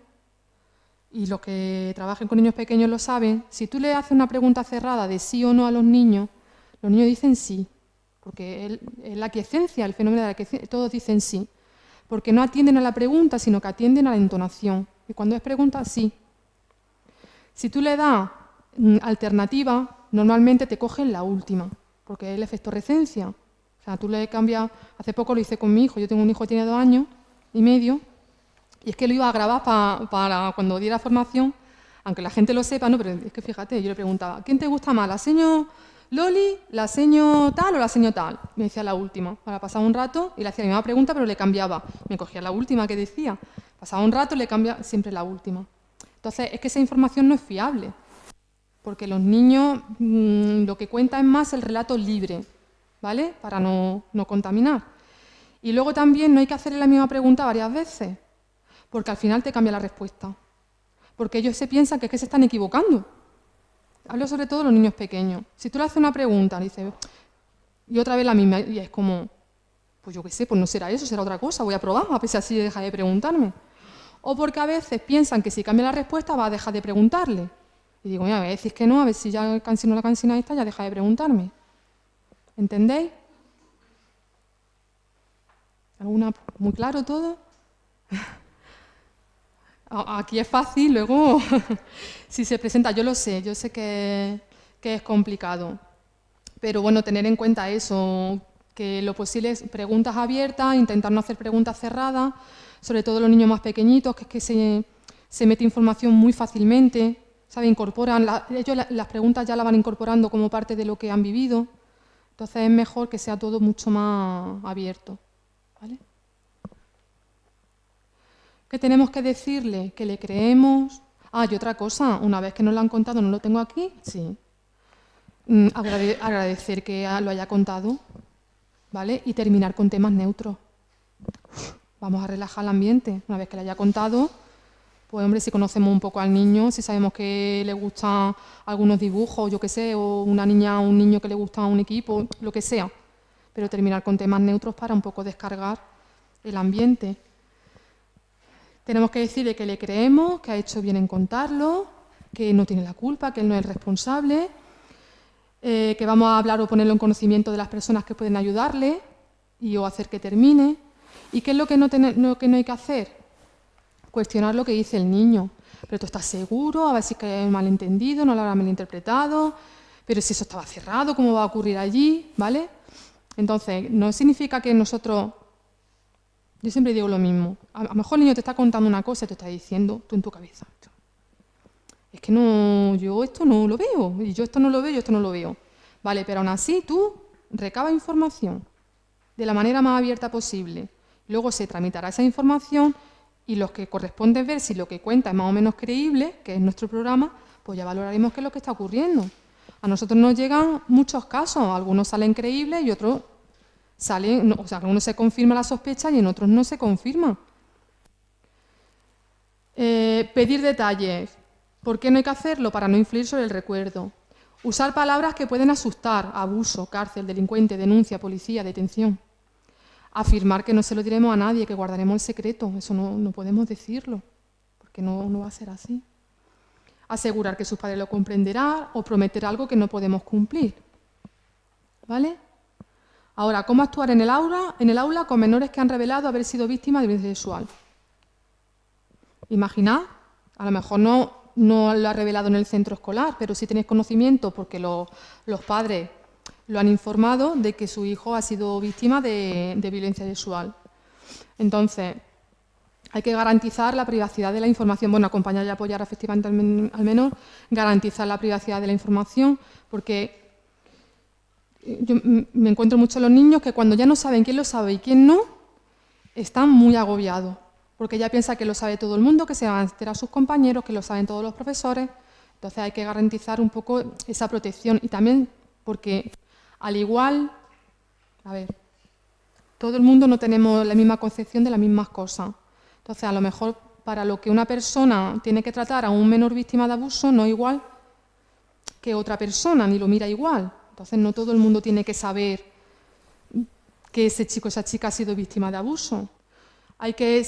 y los que trabajen con niños pequeños lo saben, si tú le haces una pregunta cerrada de sí o no a los niños dicen sí. Porque es la aquiescencia, el fenómeno de la aquiescencia, todos dicen sí. Porque no atienden a la pregunta, sino que atienden a la entonación. Y cuando es pregunta, sí. Si tú le das alternativa, normalmente te cogen la última, porque es el efecto recencia. O sea, tú le cambias, hace poco lo hice con mi hijo, yo tengo un hijo que tiene 2 años y medio, y es que lo iba a grabar para cuando diera formación, aunque la gente lo sepa, no, pero es que fíjate, yo le preguntaba, ¿quién te gusta más, la seño Loli, la seño tal o la seño tal? Me decía la última, para pasar un rato, y le hacía la misma pregunta, pero le cambiaba. Me cogía la última que decía, pasaba un rato y le cambia siempre la última. Entonces, es que esa información no es fiable, porque los niños lo que cuentan es más el relato libre, ¿vale? Para no contaminar. Y luego también no hay que hacerle la misma pregunta varias veces, porque al final te cambia la respuesta. Porque ellos se piensan que es que se están equivocando. hablo sobre todo de los niños pequeños. Si tú le haces una pregunta, dices, y otra vez la misma, y es como, pues yo qué sé, pues no será eso, será otra cosa, voy a probar, a ver si así deja de preguntarme. O porque a veces piensan que si cambia la respuesta va a dejar de preguntarle. Y digo, mira, a ver, decís que no, a ver si ya cansino la cansina esta, ya deja de preguntarme. ¿Entendéis? ¿Alguna? ¿Muy claro todo? Aquí es fácil, luego si se presenta, yo sé que es complicado, pero bueno, tener en cuenta eso, que lo posible es preguntas abiertas, intentar no hacer preguntas cerradas, sobre todo los niños más pequeñitos, que es que se mete información muy fácilmente, ¿sabe? Incorporan, ellos las preguntas ya las van incorporando como parte de lo que han vivido, entonces es mejor que sea todo mucho más abierto, ¿vale? ¿Qué tenemos que decirle? Que le creemos. Ah, y otra cosa, una vez que nos lo han contado, no lo tengo aquí, sí. Agradecer que lo haya contado, ¿vale? Y terminar con temas neutros. Vamos a relajar el ambiente. Una vez que le haya contado, pues hombre, si conocemos un poco al niño, si sabemos que le gustan algunos dibujos, yo qué sé, o una niña o un niño que le gusta un equipo, lo que sea. Pero terminar con temas neutros para un poco descargar el ambiente. Tenemos que decirle que le creemos, que ha hecho bien en contarlo, que no tiene la culpa, que él no es el responsable, que vamos a hablar o ponerlo en conocimiento de las personas que pueden ayudarle o hacer que termine. ¿Y qué es lo que no hay que hacer? Cuestionar lo que dice el niño. Pero tú estás seguro, a ver si es que es malentendido, no lo habrá malinterpretado, pero si eso estaba cerrado, ¿cómo va a ocurrir allí? ¿Vale? Entonces, no significa que nosotros... Yo siempre digo lo mismo. A lo mejor el niño te está contando una cosa y te está diciendo tú en tu cabeza. Es que no, yo esto no lo veo, y yo esto no lo veo, yo esto no lo veo. Vale, pero aún así tú recaba información de la manera más abierta posible. Luego se tramitará esa información y los que corresponde ver si lo que cuenta es más o menos creíble, que es nuestro programa, pues ya valoraremos qué es lo que está ocurriendo. A nosotros nos llegan muchos casos, algunos salen creíbles y otros salen, o sea, en unos se confirma la sospecha y en otros no se confirma. Pedir detalles. ¿Por qué no hay que hacerlo? Para no influir sobre el recuerdo. Usar palabras que pueden asustar: abuso, cárcel, delincuente, denuncia, policía, detención. Afirmar que no se lo diremos a nadie, que guardaremos el secreto. Eso no podemos decirlo, porque no va a ser así. Asegurar que sus padres lo comprenderán o prometer algo que no podemos cumplir. ¿Vale? Ahora, ¿cómo actuar en el aula con menores que han revelado haber sido víctimas de violencia sexual? Imaginad, a lo mejor no lo ha revelado en el centro escolar, pero sí tenéis conocimiento porque los padres lo han informado de que su hijo ha sido víctima de violencia sexual. Entonces, hay que garantizar la privacidad de la información, bueno, acompañar y apoyar efectivamente al menor, garantizar la privacidad de la información, porque yo me encuentro mucho los niños que cuando ya no saben quién lo sabe y quién no, están muy agobiados, porque ya piensa que lo sabe todo el mundo, que se van a enterar sus compañeros, que lo saben todos los profesores. Entonces hay que garantizar un poco esa protección y también porque al igual, a ver, todo el mundo no tenemos la misma concepción de las mismas cosas. Entonces a lo mejor para lo que una persona tiene que tratar a un menor víctima de abuso no es igual que otra persona, ni lo mira igual. Entonces no todo el mundo tiene que saber que ese chico o esa chica ha sido víctima de abuso. Hay que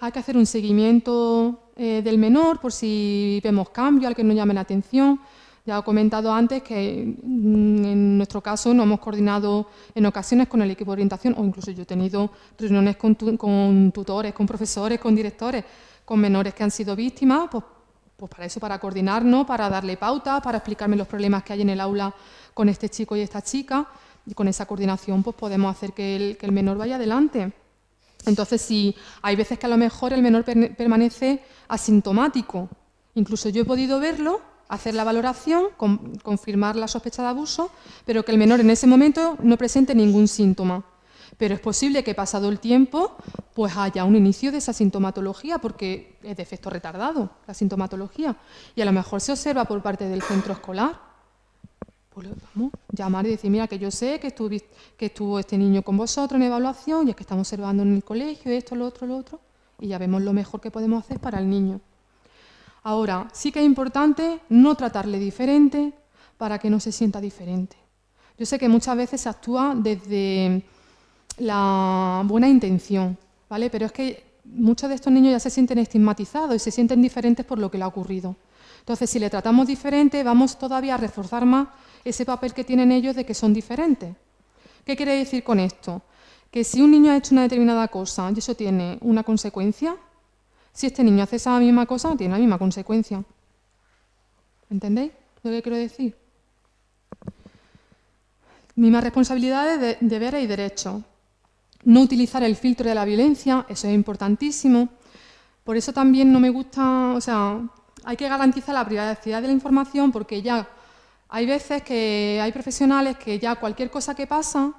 hacer un seguimiento del menor por si vemos cambios, al que nos llame la atención. Ya he comentado antes que en nuestro caso nos hemos coordinado en ocasiones con el equipo de orientación, o incluso yo he tenido reuniones con tutores, con profesores, con directores, con menores que han sido víctimas, pues para eso, para coordinarnos, para darle pautas, para explicarme los problemas que hay en el aula con este chico y esta chica, y con esa coordinación pues podemos hacer que el menor vaya adelante. Entonces, si hay veces que a lo mejor el menor permanece asintomático, incluso yo he podido verlo, hacer la valoración, confirmar la sospecha de abuso, pero que el menor en ese momento no presente ningún síntoma. Pero es posible que pasado el tiempo pues haya un inicio de esa sintomatología, porque es de efecto retardado la sintomatología, y a lo mejor se observa por parte del centro escolar. Pues vamos, llamar y decir, mira, que yo sé que estuvo este niño con vosotros en evaluación y es que estamos observando en el colegio esto, lo otro, y ya vemos lo mejor que podemos hacer para el niño. Ahora, sí que es importante no tratarle diferente, para que no se sienta diferente. Yo sé que muchas veces se actúa desde la buena intención, ¿vale? Pero es que muchos de estos niños ya se sienten estigmatizados y se sienten diferentes por lo que le ha ocurrido. Entonces, si le tratamos diferente, vamos todavía a reforzar más ese papel que tienen ellos de que son diferentes. ¿Qué quiere decir con esto? Que si un niño ha hecho una determinada cosa y eso tiene una consecuencia, si este niño hace esa misma cosa, tiene la misma consecuencia. ¿Entendéis lo que quiero decir? Mismas responsabilidades, deberes y derechos. No utilizar el filtro de la violencia, eso es importantísimo. Por eso también no me gusta, o sea, hay que garantizar la privacidad de la información porque ya hay veces que hay profesionales que ya cualquier cosa que pasa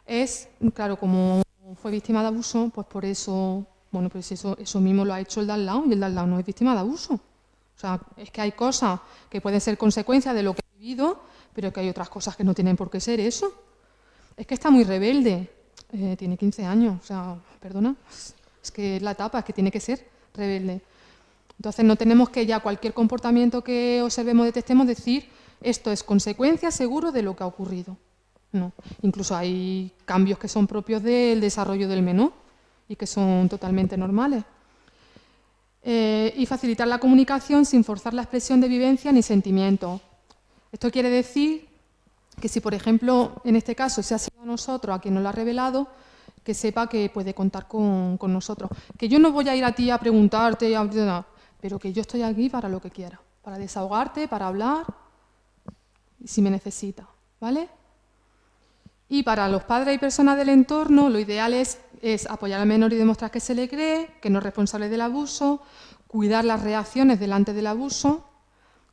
es, claro, como fue víctima de abuso, pues por eso, bueno, pues eso mismo lo ha hecho el de al lado y el de al lado no es víctima de abuso. O sea, es que hay cosas que pueden ser consecuencia de lo que ha vivido, pero que hay otras cosas que no tienen por qué ser eso. Es que está muy rebelde, tiene 15 años, o sea, perdona, es que es la etapa, es que tiene que ser rebelde. Entonces no tenemos que ya cualquier comportamiento que observemos, detectemos, decir esto es consecuencia seguro de lo que ha ocurrido. No, incluso hay cambios que son propios del desarrollo del menor y que son totalmente normales. Y facilitar la comunicación sin forzar la expresión de vivencia ni sentimientos. Esto quiere decir que si, por ejemplo, en este caso se ha sido a nosotros a quien nos lo ha revelado, que sepa que puede contar con nosotros. Que yo no voy a ir a ti a preguntarte, pero que yo estoy aquí para lo que quiera, para desahogarte, para hablar, si me necesita, ¿vale? Y para los padres y personas del entorno, lo ideal es apoyar al menor y demostrar que se le cree, que no es responsable del abuso, cuidar las reacciones delante del abuso,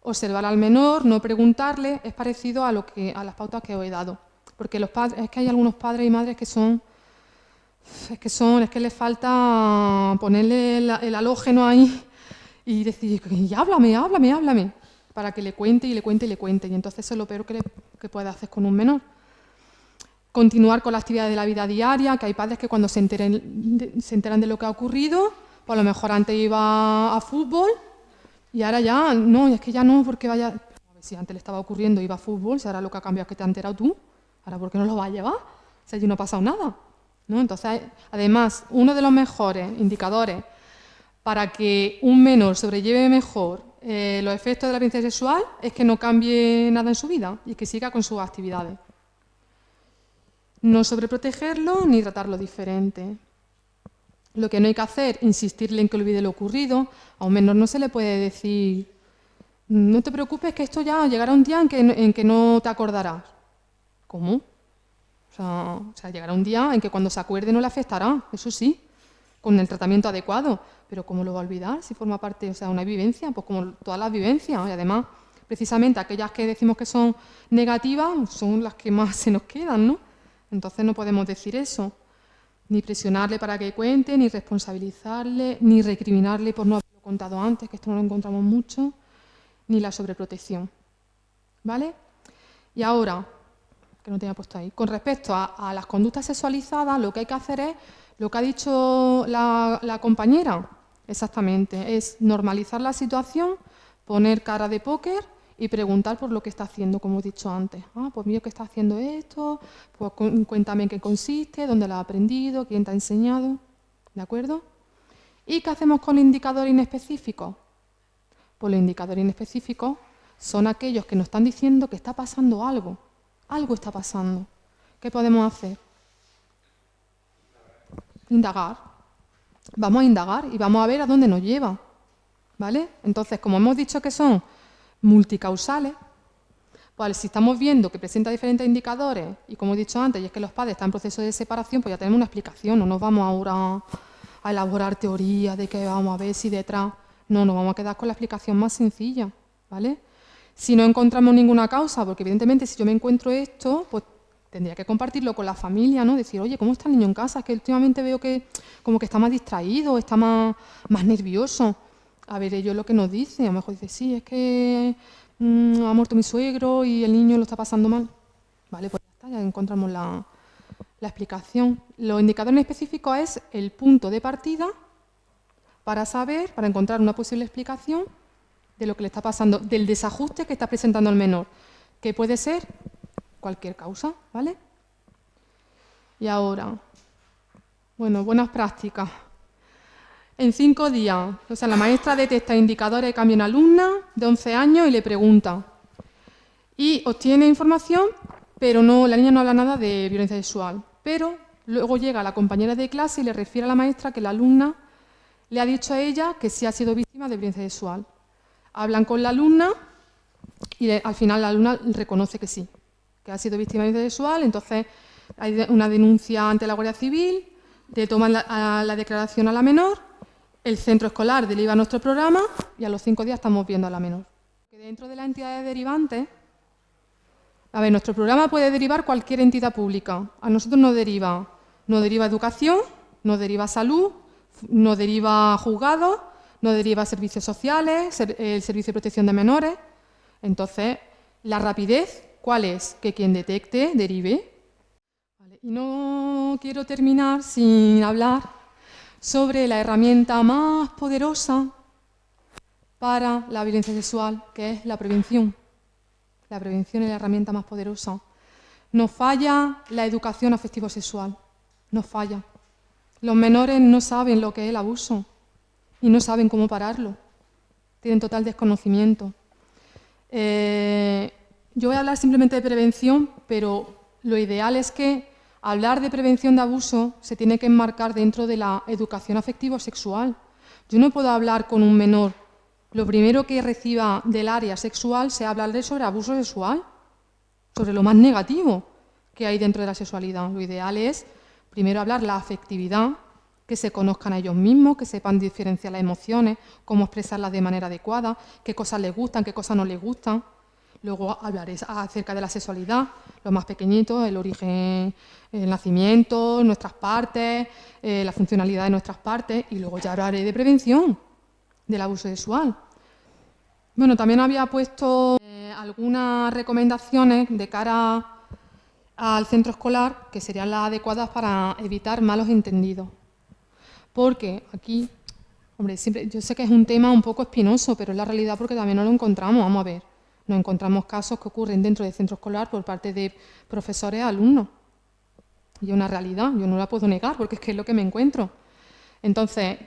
observar al menor, no preguntarle, es parecido a las pautas que os he dado. Porque los padres, es que hay algunos padres y madres que es que les falta ponerle el halógeno ahí y decir, háblame, para que le cuente y le cuente y le cuente. Y entonces eso es lo peor que puede hacer con un menor. Continuar con la actividad de la vida diaria, que hay padres que cuando se enteran de lo que ha ocurrido, pues a lo mejor antes iba a fútbol y ahora ya, no, es que ya no, porque vaya... A ver, si antes le estaba ocurriendo, iba a fútbol, si ahora lo que ha cambiado es que te has enterado tú, ahora ¿por qué no lo vas a llevar? Si allí no ha pasado nada, ¿no? Entonces, además, uno de los mejores indicadores para que un menor sobrelleve mejor los efectos de la violencia sexual es que no cambie nada en su vida y que siga con sus actividades. No sobreprotegerlo ni tratarlo diferente. Lo que no hay que hacer, insistirle en que olvide lo ocurrido. A un menor no se le puede decir, no te preocupes que esto ya llegará un día en que no te acordarás. ¿Cómo? O sea, llegará un día en que cuando se acuerde no le afectará, eso sí, con el tratamiento adecuado. Pero ¿cómo lo va a olvidar si forma parte, o sea, una vivencia? Pues como todas las vivencias. Y además, precisamente aquellas que decimos que son negativas son las que más se nos quedan, ¿no? Entonces no podemos decir eso, ni presionarle para que cuente, ni responsabilizarle, ni recriminarle por no haberlo contado antes, que esto no lo encontramos mucho, ni la sobreprotección. ¿Vale? Y ahora, que no tenía puesto ahí, con respecto a las conductas sexualizadas, lo que hay que hacer es lo que ha dicho la compañera, exactamente, es normalizar la situación, poner cara de póker y preguntar por lo que está haciendo, como he dicho antes. Pues mira que está haciendo esto, pues cuéntame en qué consiste, dónde lo has aprendido, quién te ha enseñado, ¿de acuerdo? ¿Y qué hacemos con indicadores inespecíficos? Pues los indicadores inespecíficos son aquellos que nos están diciendo que está pasando algo está pasando. ¿Qué podemos hacer? Indagar. Vamos a indagar y vamos a ver a dónde nos lleva, ¿vale? Entonces, como hemos dicho que son multicausales, pues si estamos viendo que presenta diferentes indicadores y como he dicho antes, y es que los padres están en proceso de separación, pues ya tenemos una explicación, no nos vamos ahora a elaborar teorías de que vamos a ver si detrás, no, nos vamos a quedar con la explicación más sencilla, ¿vale? Si no encontramos ninguna causa, porque evidentemente si yo me encuentro esto, pues tendría que compartirlo con la familia, ¿no? Decir, oye, ¿cómo está el niño en casa? Es que últimamente veo que como que está más distraído, está más nervioso. A ver ellos lo que nos dice, a lo mejor dice, sí, es que ha muerto mi suegro y el niño lo está pasando mal. Vale, pues ya está, ya encontramos la explicación. Los indicadores específicos es el punto de partida para encontrar una posible explicación de lo que le está pasando, del desajuste que está presentando el menor. que puede ser cualquier causa, ¿vale? Y ahora, bueno, buenas prácticas. En 5 días, o sea, la maestra detecta indicadores de cambio en alumna de 11 años y le pregunta. Y obtiene información, pero la niña no habla nada de violencia sexual. Pero luego llega la compañera de clase y le refiere a la maestra que la alumna le ha dicho a ella que sí ha sido víctima de violencia sexual. Hablan con la alumna y al final la alumna reconoce que sí, que ha sido víctima de violencia sexual. Entonces hay una denuncia ante la Guardia Civil, le toman la declaración a la menor, el centro escolar deriva nuestro programa y a los 5 días estamos viendo a la menor. Dentro de las entidades derivantes, a ver, nuestro programa puede derivar cualquier entidad pública. A nosotros nos deriva educación, nos deriva salud, nos deriva juzgados, nos deriva servicios sociales, el servicio de protección de menores. Entonces, la rapidez, ¿cuál es? Que quien detecte, derive. Vale. Y no quiero terminar sin hablar sobre la herramienta más poderosa para la violencia sexual, que es la prevención. La prevención es la herramienta más poderosa. Nos falla la educación afectivo-sexual, nos falla. Los menores no saben lo que es el abuso y no saben cómo pararlo. Tienen total desconocimiento. Yo voy a hablar simplemente de prevención, pero lo ideal es que hablar de prevención de abuso se tiene que enmarcar dentro de la educación afectivo-sexual. Yo no puedo hablar con un menor. Lo primero que reciba del área sexual sea hablarle sobre abuso sexual, sobre lo más negativo que hay dentro de la sexualidad. Lo ideal es primero hablar la afectividad, que se conozcan a ellos mismos, que sepan diferenciar las emociones, cómo expresarlas de manera adecuada, qué cosas les gustan, qué cosas no les gustan. Luego hablaré acerca de la sexualidad, los más pequeñitos, el origen, el nacimiento, nuestras partes, la funcionalidad de nuestras partes, y luego ya hablaré de prevención del abuso sexual. Bueno, también había puesto algunas recomendaciones de cara al centro escolar que serían las adecuadas para evitar malos entendidos. Porque aquí, hombre, siempre, yo sé que es un tema un poco espinoso, pero es la realidad porque también no lo encontramos. Vamos a ver, nos encontramos casos que ocurren dentro del centro escolar por parte de profesores a alumnos. Y es una realidad, yo no la puedo negar porque es que es lo que me encuentro. Entonces,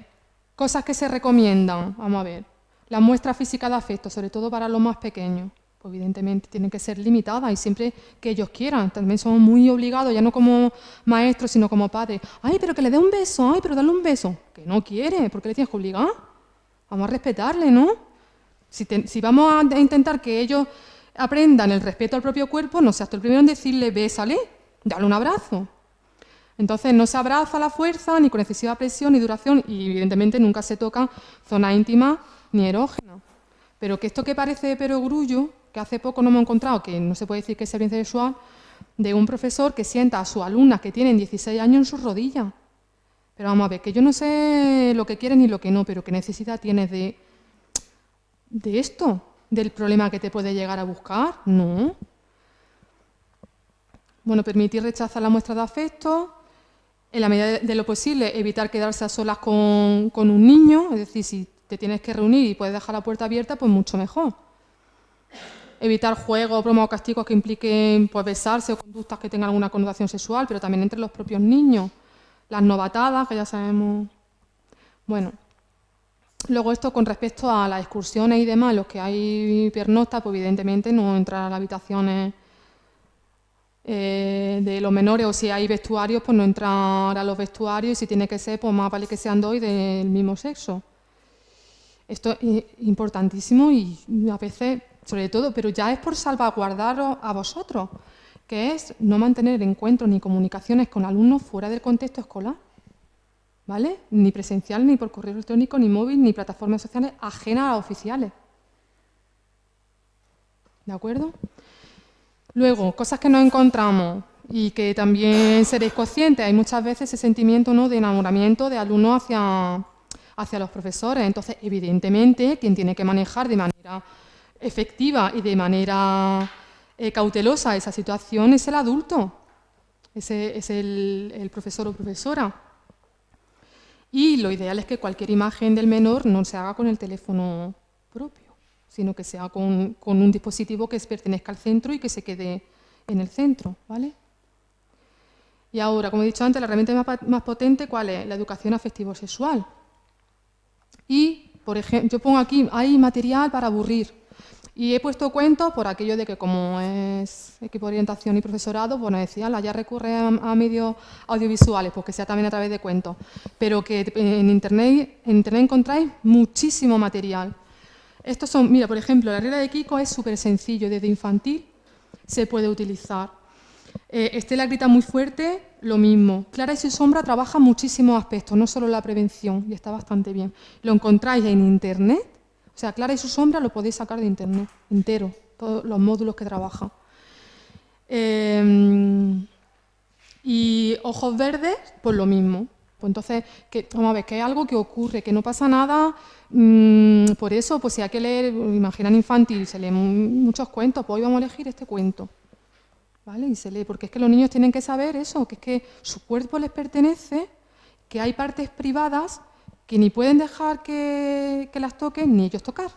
cosas que se recomiendan, vamos a ver, las muestras físicas de afecto, sobre todo para los más pequeños, pues evidentemente tienen que ser limitadas y siempre que ellos quieran. También somos muy obligados, ya no como maestros, sino como padres. Ay, pero que le dé un beso, ay, pero dale un beso. Que no quiere, ¿por qué le tienes que obligar? Vamos a respetarle, ¿no? Si vamos a intentar que ellos aprendan el respeto al propio cuerpo, no seas tú el primero en decirle, bésale, dale un abrazo. Entonces no se abraza a la fuerza, ni con excesiva presión, ni duración, y evidentemente nunca se tocan zonas íntimas ni erógenas. Pero que esto que parece de perogrullo, que hace poco no hemos encontrado, que no se puede decir que es violencia sexual, de un profesor que sienta a sus alumnas que tienen 16 años en sus rodillas. Pero vamos a ver, que yo no sé lo que quieres ni lo que no, pero qué necesidad tienes de esto, del problema que te puede llegar a buscar. No. Bueno, permitir rechazar la muestra de afecto. En la medida de lo posible, evitar quedarse a solas con un niño, es decir, si te tienes que reunir y puedes dejar la puerta abierta, pues mucho mejor. Evitar juegos, bromas o castigos que impliquen pues, besarse o conductas que tengan alguna connotación sexual, pero también entre los propios niños. Las novatadas, que ya sabemos. Bueno, luego esto con respecto a las excursiones y demás, los que hay pernoctas, pues evidentemente no entrar a las habitaciones de los menores, o si hay vestuarios, pues no entrar a los vestuarios, y si tiene que ser, pues más vale que sean dos y del mismo sexo. Esto es importantísimo y a veces, sobre todo, pero ya es por salvaguardaros a vosotros, que es no mantener encuentros ni comunicaciones con alumnos fuera del contexto escolar, ¿vale? Ni presencial, ni por correo electrónico, ni móvil, ni plataformas sociales ajenas a oficiales. ¿De acuerdo? Luego, cosas que nos encontramos y que también seréis conscientes, hay muchas veces ese sentimiento, ¿no?, de enamoramiento de alumnos hacia los profesores. Entonces, evidentemente, quien tiene que manejar de manera efectiva y de manera cautelosa esa situación es el adulto, es el profesor o profesora. Y lo ideal es que cualquier imagen del menor no se haga con el teléfono propio, sino que sea con un dispositivo que pertenezca al centro y que se quede en el centro, ¿vale? Y ahora, como he dicho antes, la herramienta más potente, ¿cuál es? La educación afectivo-sexual. Y, por ejemplo, yo pongo aquí, hay material para aburrir. Y he puesto cuentos por aquello de que como es equipo de orientación y profesorado, bueno, decía, ya recurre a medios audiovisuales, pues que sea también a través de cuentos. Pero que en internet encontráis muchísimo material. Estos son, mira, por ejemplo, la regla de Kiko es súper sencillo, desde infantil se puede utilizar. Estela grita muy fuerte, lo mismo. Clara y su sombra trabajan muchísimos aspectos, no solo la prevención, y está bastante bien. Lo encontráis en internet, o sea, Clara y su sombra lo podéis sacar de internet, entero, todos los módulos que trabaja. Y ojos verdes, pues lo mismo. Pues entonces, vamos a ver, que es algo que ocurre, que no pasa nada. Por eso, pues si hay que leer, imaginan infantil, se leen muchos cuentos, pues hoy vamos a elegir este cuento. ¿Vale? Y se lee, porque es que los niños tienen que saber eso, que es que su cuerpo les pertenece, que hay partes privadas que ni pueden dejar que las toquen, ni ellos tocar.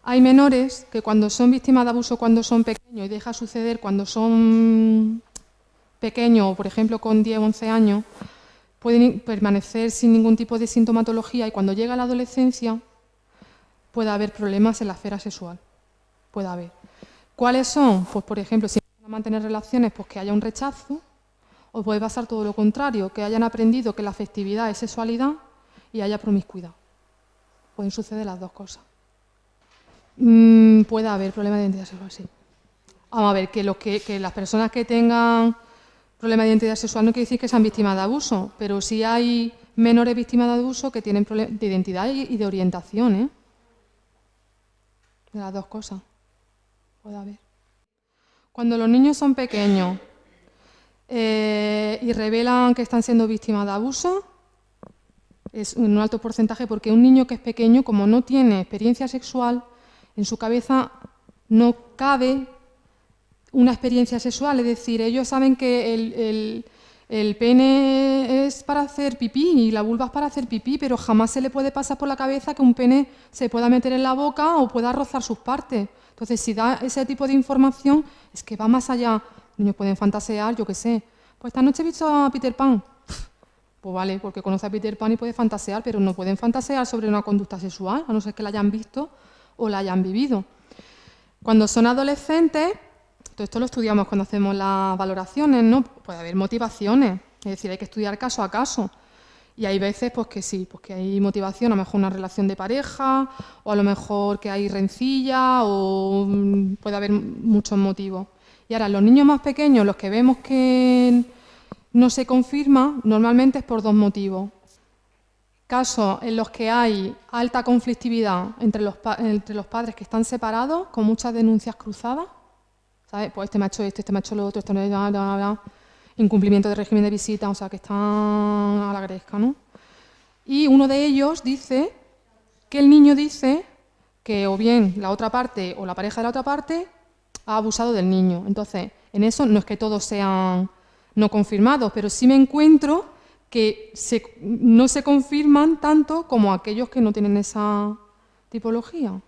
Hay menores que cuando son víctimas de abuso cuando son pequeños y deja suceder cuando son pequeños, por ejemplo con 10 o 11 años, pueden permanecer sin ningún tipo de sintomatología y cuando llega la adolescencia puede haber problemas en la esfera sexual. Puede haber. ¿Cuáles son? Pues por ejemplo, si van a mantener relaciones, pues que haya un rechazo, o puede pasar todo lo contrario, que hayan aprendido que la afectividad es sexualidad y haya promiscuidad. Pueden suceder las dos cosas. Puede haber problemas de identidad sexual, sí. Vamos a ver, que las personas que tengan problemas de identidad sexual no quiere decir que sean víctimas de abuso, pero sí hay menores víctimas de abuso que tienen problemas de identidad y de orientación, ¿eh? De las dos cosas. Puede haber. Cuando los niños son pequeños y revelan que están siendo víctimas de abuso, es un alto porcentaje porque un niño que es pequeño, como no tiene experiencia sexual, en su cabeza no cabe una experiencia sexual. Es decir, ellos saben que el pene es para hacer pipí y la vulva es para hacer pipí, pero jamás se le puede pasar por la cabeza que un pene se pueda meter en la boca o pueda rozar sus partes. Entonces, si da ese tipo de información, es que va más allá. Los niños pueden fantasear, yo qué sé. Pues esta noche he visto a Peter Pan. Pues vale, porque conoce a Peter Pan y puede fantasear, pero no pueden fantasear sobre una conducta sexual, a no ser que la hayan visto o la hayan vivido. Cuando son adolescentes, todo esto lo estudiamos cuando hacemos las valoraciones, ¿no? Puede haber motivaciones, es decir, hay que estudiar caso a caso. Y hay veces pues que sí, pues que hay motivación, a lo mejor una relación de pareja, o a lo mejor que hay rencilla, o puede haber muchos motivos. Y ahora, los niños más pequeños, los que vemos que no se confirma, normalmente es por dos motivos. Casos en los que hay alta conflictividad entre los padres que están separados, con muchas denuncias cruzadas, ¿sabes? Pues este me ha hecho esto, este me ha hecho lo otro, esto no es... incumplimiento de régimen de visita, o sea, que están a la gresca, ¿no? Y uno de ellos dice que el niño dice que o bien la otra parte o la pareja de la otra parte ha abusado del niño. Entonces, en eso no es que todos sean no confirmados, pero sí me encuentro que no se confirman tanto como aquellos que no tienen esa tipología,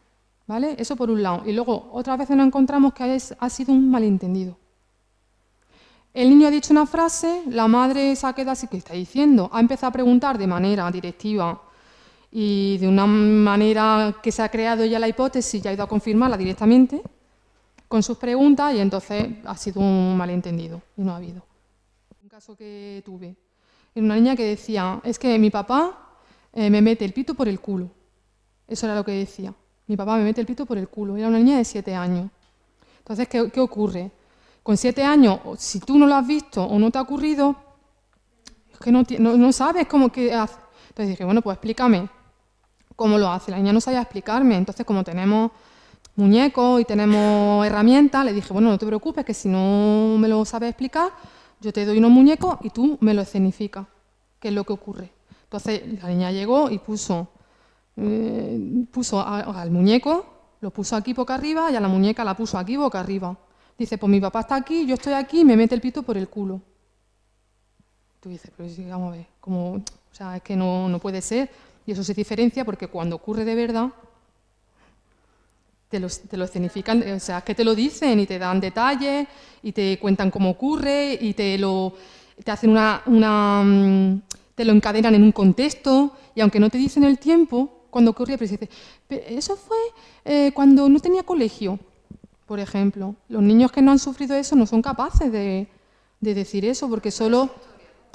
¿vale? Eso por un lado. Y luego, otras veces nos encontramos que ha sido un malentendido. El niño ha dicho una frase, la madre se ha quedado así, ¿qué está diciendo? Ha empezado a preguntar de manera directiva y de una manera que se ha creado ya la hipótesis y ha ido a confirmarla directamente con sus preguntas y entonces ha sido un malentendido y no ha habido. Un caso que tuve, era una niña que decía, es que mi papá me mete el pito por el culo. Eso era lo que decía, mi papá me mete el pito por el culo. Era una niña de 7 años. Entonces, ¿qué ocurre? Con 7 años, si tú no lo has visto o no te ha ocurrido, es que no sabes cómo que hace. Entonces dije, bueno, pues explícame cómo lo hace. La niña no sabía explicarme. Entonces, como tenemos muñecos y tenemos herramientas, le dije, bueno, no te preocupes, que si no me lo sabes explicar, yo te doy unos muñecos y tú me lo escenificas, qué es lo que ocurre. Entonces, la niña llegó y puso al muñeco, lo puso aquí boca arriba y a la muñeca la puso aquí boca arriba. Dice, pues mi papá está aquí, yo estoy aquí y me mete el pito por el culo. Tú dices, pero sí, vamos a ver, o sea, es que no puede ser. Y eso se diferencia porque cuando ocurre de verdad, te lo escenifican, o sea, que te lo dicen y te dan detalles y te cuentan cómo ocurre y te hacen te lo encadenan en un contexto y aunque no te dicen el tiempo, cuando ocurría, pero dices, eso fue cuando no tenía colegio, por ejemplo. Los niños que no han sufrido eso no son capaces de decir eso porque solo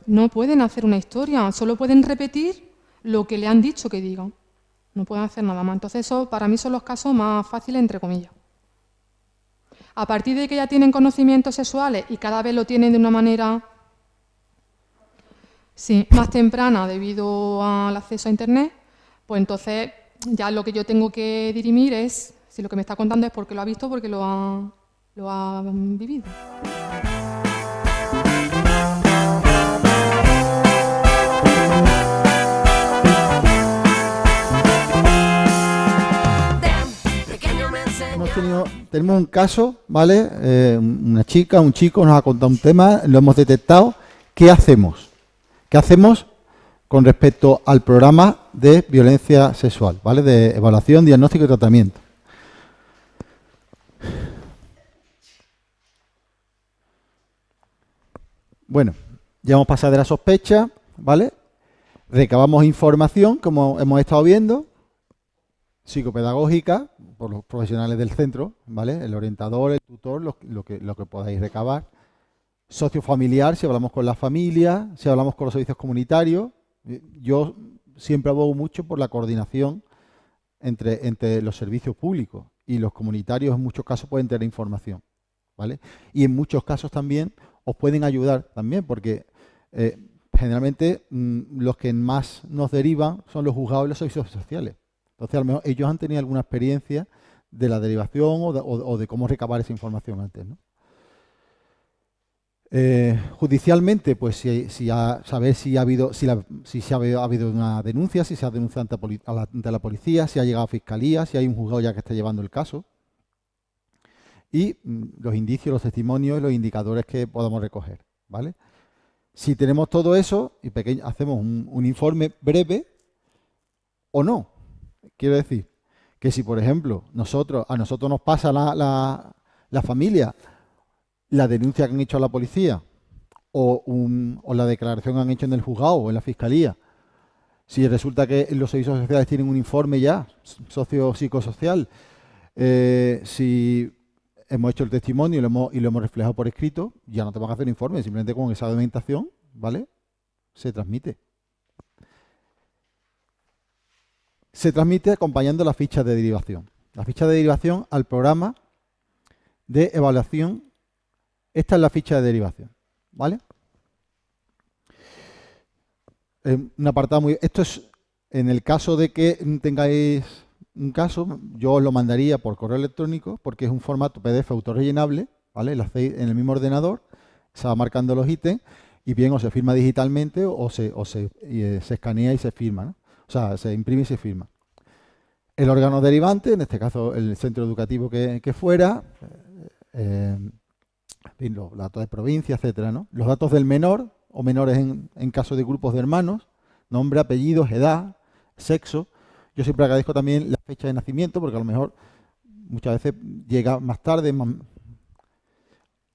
no pueden hacer una historia, solo pueden repetir lo que le han dicho que digan. No pueden hacer nada más. Entonces, eso para mí son los casos más fáciles, entre comillas. A partir de que ya tienen conocimientos sexuales y cada vez lo tienen de una manera más temprana debido al acceso a Internet, pues entonces ya lo que yo tengo que dirimir es si lo que me está contando es porque lo ha visto o porque lo ha vivido. Tenemos un caso, ¿vale? Una chica, un chico nos ha contado un tema, lo hemos detectado. ¿Qué hacemos? ¿Qué hacemos con respecto al programa de violencia sexual, ¿vale? De evaluación, diagnóstico y tratamiento? Bueno, ya hemos pasado de la sospecha, ¿vale? Recabamos información, como hemos estado viendo, psicopedagógica, por los profesionales del centro, ¿vale? El orientador, el tutor, lo que podáis recabar. Sociofamiliar, si hablamos con la familia, si hablamos con los servicios comunitarios. Yo siempre abogo mucho por la coordinación entre los servicios públicos y los comunitarios en muchos casos pueden tener información, ¿vale? Y en muchos casos también os pueden ayudar también, porque generalmente los que más nos derivan son los juzgados y los servicios sociales. Entonces, a lo mejor ellos han tenido alguna experiencia de la derivación o de cómo recabar esa información antes, ¿no? Judicialmente, pues saber si ha habido una denuncia, si se ha denunciado ante la policía, si ha llegado a fiscalía, si hay un juzgado ya que está llevando el caso. Y los indicios, los testimonios y los indicadores que podamos recoger, ¿vale? Si tenemos todo eso y hacemos un informe breve o no. Quiero decir que si, por ejemplo, a nosotros nos pasa la familia la denuncia que han hecho a la policía o la declaración que han hecho en el juzgado o en la fiscalía, si resulta que los servicios sociales tienen un informe ya socio-psicosocial, si hemos hecho el testimonio y lo hemos reflejado por escrito, ya no te van a hacer un informe, simplemente con esa documentación, ¿vale? Se transmite. Se transmite acompañando la ficha de derivación. La ficha de derivación al programa de evaluación. Esta es la ficha de derivación, ¿vale? Un apartado esto es en el caso de que tengáis un caso, yo os lo mandaría por correo electrónico porque es un formato PDF autorrellenable, ¿vale? Lo hacéis en el mismo ordenador, se va marcando los ítems y bien o se firma digitalmente o se escanea y se firma, ¿no? O sea, se imprime y se firma. El órgano derivante, en este caso el centro educativo que fuera, los datos de provincia, etcétera, ¿no? Los datos del menor o menores en caso de grupos de hermanos, nombre, apellidos, edad, sexo. Yo siempre agradezco también la fecha de nacimiento porque a lo mejor muchas veces llega más tarde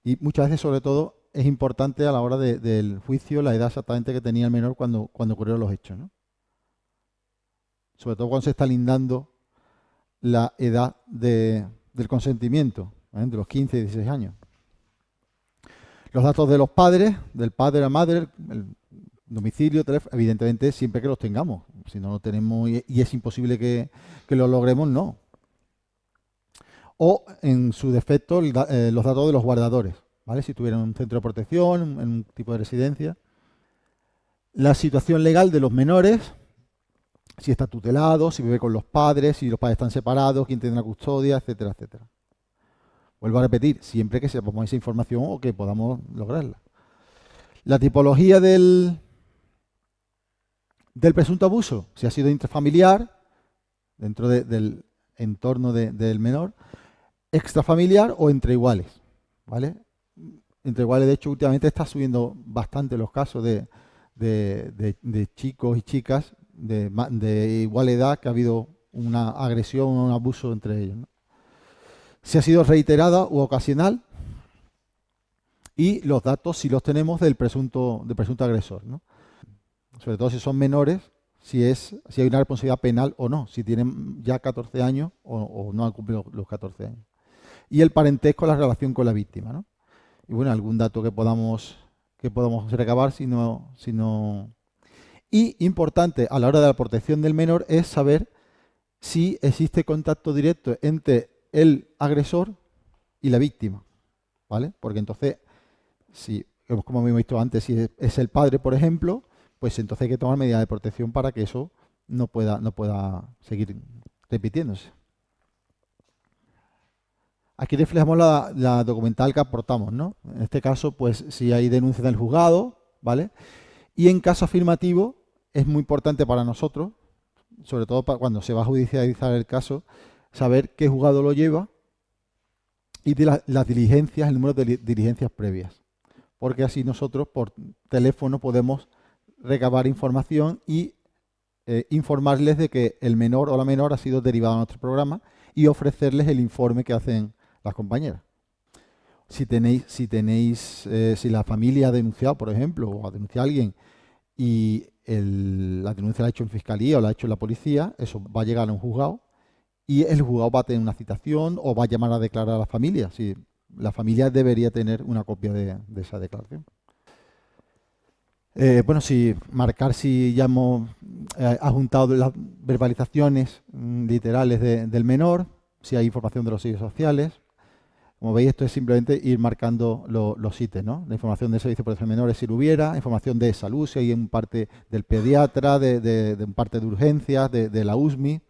y muchas veces sobre todo es importante a la hora del juicio la edad exactamente que tenía el menor cuando ocurrieron los hechos, ¿no? Sobre todo cuando se está lindando la edad del consentimiento, ¿eh? De los 15 y 16 años. Los datos de los padres, del padre a la madre, el domicilio, teléfono, evidentemente siempre que los tengamos. Si no lo tenemos y es imposible que lo logremos, no. O en su defecto los datos de los guardadores, ¿vale? Si tuvieran un centro de protección, en un tipo de residencia. La situación legal de los menores, si está tutelado, si vive con los padres, si los padres están separados, quién tiene la custodia, etcétera, etcétera. Vuelvo a repetir, siempre que sepamos esa información o que podamos lograrla. La tipología del presunto abuso, si ha sido intrafamiliar, dentro del entorno del menor, extrafamiliar o entre iguales, ¿vale? Entre iguales, de hecho, últimamente está subiendo bastante los casos de chicos y chicas de igual edad que ha habido una agresión o un abuso entre ellos, ¿no? si ha sido reiterada u ocasional, y los datos si los tenemos del presunto agresor, ¿no? Sobre todo si son menores, si hay una responsabilidad penal o no, si tienen ya 14 años o no han cumplido los 14 años. Y el parentesco, la relación con la víctima, ¿no? Y bueno, algún dato que podamos recabar si no. Y importante a la hora de la protección del menor es saber si existe contacto directo entre el agresor y la víctima, ¿vale? Porque entonces, si, como hemos visto antes, si es el padre, por ejemplo, pues entonces hay que tomar medidas de protección para que eso no pueda seguir repitiéndose. Aquí reflejamos la documental que aportamos, ¿no? En este caso, pues si hay denuncia del juzgado, ¿vale? Y en caso afirmativo, es muy importante para nosotros, sobre todo para cuando se va a judicializar el caso, saber qué juzgado lo lleva y de las diligencias, el número de diligencias previas. Porque así nosotros por teléfono podemos recabar información y informarles de que el menor o la menor ha sido derivado a nuestro programa y ofrecerles el informe que hacen las compañeras. Si la familia ha denunciado, por ejemplo, o ha denunciado a alguien y la denuncia la ha hecho en fiscalía o la ha hecho en la policía, eso va a llegar a un juzgado y el juzgado va a tener una citación o va a llamar a declarar a la familia. Si la familia debería tener una copia de esa declaración. Bueno, marcar si ya hemos adjuntado las verbalizaciones literales del menor, si hay información de los servicios sociales. Como veis, esto es simplemente ir marcando los ítems, ¿no? La información del Servicio de Protección de Menores, si lo hubiera, información de salud, si hay un parte del pediatra, de un parte de urgencias, de la USMI.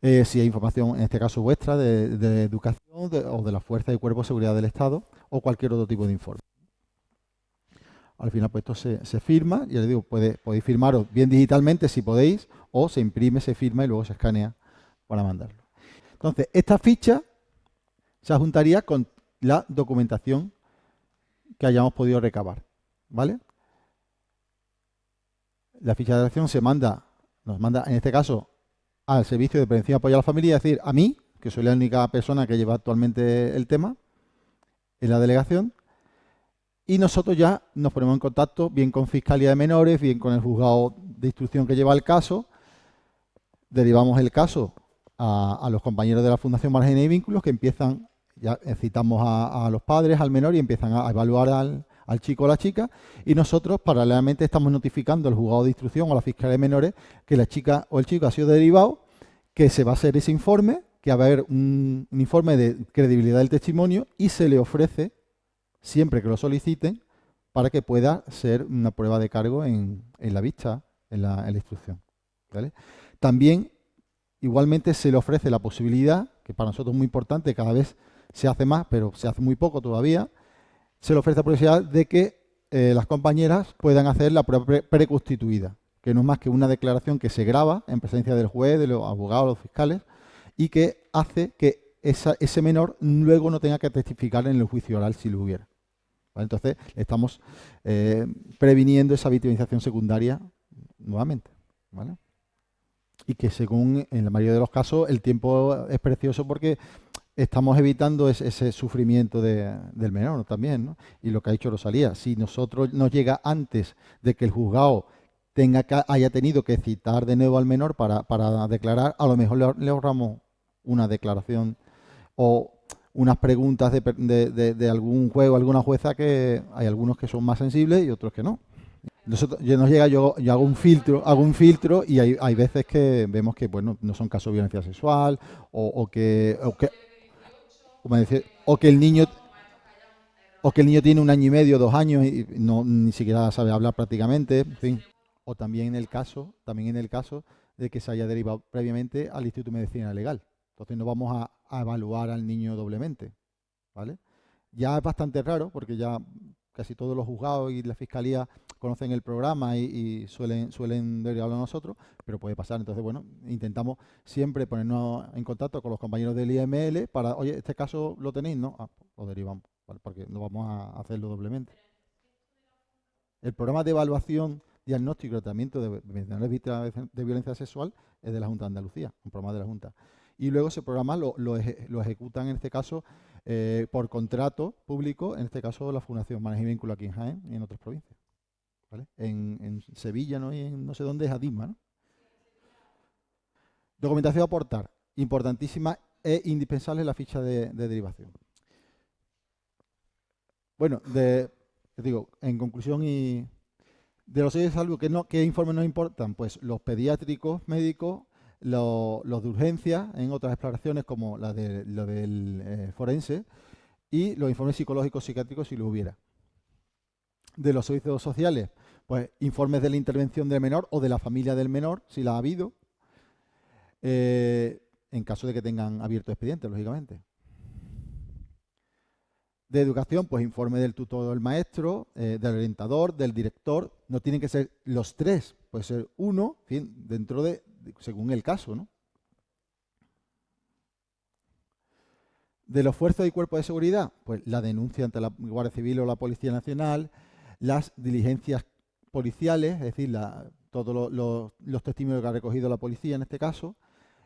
Si hay información, en este caso vuestra, de educación o de la Fuerza y Cuerpo de Seguridad del Estado o cualquier otro tipo de informe. Al final, pues esto se firma, y les digo, podéis firmaros bien digitalmente si podéis, o se imprime, se firma y luego se escanea para mandarlo. Entonces, esta ficha se adjuntaría con la documentación que hayamos podido recabar, ¿vale? La ficha de acción nos manda en este caso al Servicio de Prevención y Apoyo a la Familia, es decir, a mí, que soy la única persona que lleva actualmente el tema en la delegación, y nosotros ya nos ponemos en contacto bien con Fiscalía de Menores, bien con el juzgado de instrucción que lleva el caso, derivamos el caso a los compañeros de la Fundación Márgenes y Vínculos que empiezan, ya citamos a los padres, al menor y empiezan a evaluar al chico o la chica, y nosotros paralelamente estamos notificando al juzgado de instrucción o a la Fiscalía de Menores que la chica o el chico ha sido derivado, que se va a hacer ese informe, que va a haber un informe de credibilidad del testimonio y se le ofrece, siempre que lo soliciten, para que pueda ser una prueba de cargo en la vista, en la instrucción, ¿vale? También, igualmente, se le ofrece la posibilidad, que para nosotros es muy importante, cada vez se hace más, pero se hace muy poco todavía, se le ofrece la posibilidad de que las compañeras puedan hacer la prueba preconstituida, que no es más que una declaración que se graba en presencia del juez, de los abogados, los fiscales, y que hace que ese menor luego no tenga que testificar en el juicio oral si lo hubiera. ¿Vale? Entonces, estamos previniendo esa victimización secundaria nuevamente, ¿vale? Y que según, en la mayoría de los casos, el tiempo es precioso porque estamos evitando ese sufrimiento del menor, ¿no? También, ¿no? Y lo que ha dicho Rosalía, si nosotros nos llega antes de que el juzgado haya tenido que citar de nuevo al menor para declarar, a lo mejor le ahorramos una declaración o unas preguntas de algún juez o alguna jueza, que hay algunos que son más sensibles y otros que no. Yo hago un filtro y hay veces que vemos que bueno, no son casos de violencia sexual o que el niño tiene 1 año y medio, 2 años y ni siquiera sabe hablar prácticamente, en fin. O también en el caso de que se haya derivado previamente al Instituto de Medicina Legal. Entonces no vamos a evaluar al niño doblemente, ¿vale? Ya es bastante raro porque ya casi todos los juzgados y la fiscalía conocen el programa y suelen derivarlo a nosotros, pero puede pasar. Entonces, bueno, intentamos siempre ponernos en contacto con los compañeros del IML para, oye, este caso lo tenéis, ¿no? Lo derivamos, ¿vale? Porque no vamos a hacerlo doblemente. El programa de evaluación, diagnóstico y tratamiento de menores víctimas de violencia sexual es de la Junta de Andalucía, un programa de la Junta. y luego ese programa lo ejecutan, en este caso, por contrato público, en este caso la Fundación Manejo y Vínculo aquí en Jaén y en otras provincias. ¿Vale? En Sevilla, ¿no? Y en no sé dónde es ADISMA, ¿no? Documentación a aportar, importantísima e indispensable la ficha de derivación. Bueno, te digo, en conclusión, y de los servicios de salud, ¿qué informes nos importan? Pues los pediátricos médicos, los de urgencia, en otras exploraciones como lo del forense, y los informes psicológicos psiquiátricos si los hubiera. De los servicios sociales, pues informes de la intervención del menor o de la familia del menor, si la ha habido, en caso de que tengan abierto expediente, lógicamente. De educación, pues informe del tutor o del maestro, del orientador, del director. No tienen que ser los tres, puede ser uno, en fin, dentro según el caso, ¿no? De los fuerzas y cuerpos de seguridad, pues la denuncia ante la Guardia Civil o la Policía Nacional, las diligencias policiales, es decir, todos los testimonios que ha recogido la policía en este caso,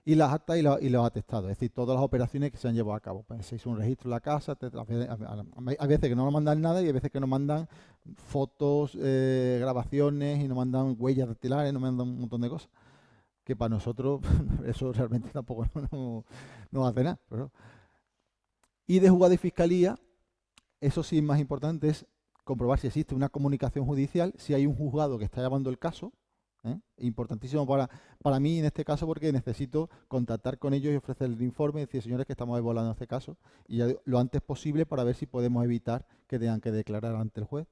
y las actas y los atestados, es decir, todas las operaciones que se han llevado a cabo. Pues se hizo un registro en la casa, hay veces que no nos mandan nada y hay veces que nos mandan fotos, grabaciones y nos mandan huellas dactilares, nos mandan un montón de cosas, que para nosotros eso realmente tampoco no hace nada. Pero. Y de juzgado y fiscalía, eso sí es más importante, es comprobar si existe una comunicación judicial, si hay un juzgado que está llevando el caso. Importantísimo para mí en este caso, porque necesito contactar con ellos y ofrecer el informe y decir, señores, que estamos evaluando este caso, y ya lo antes posible para ver si podemos evitar que tengan que declarar ante el juez.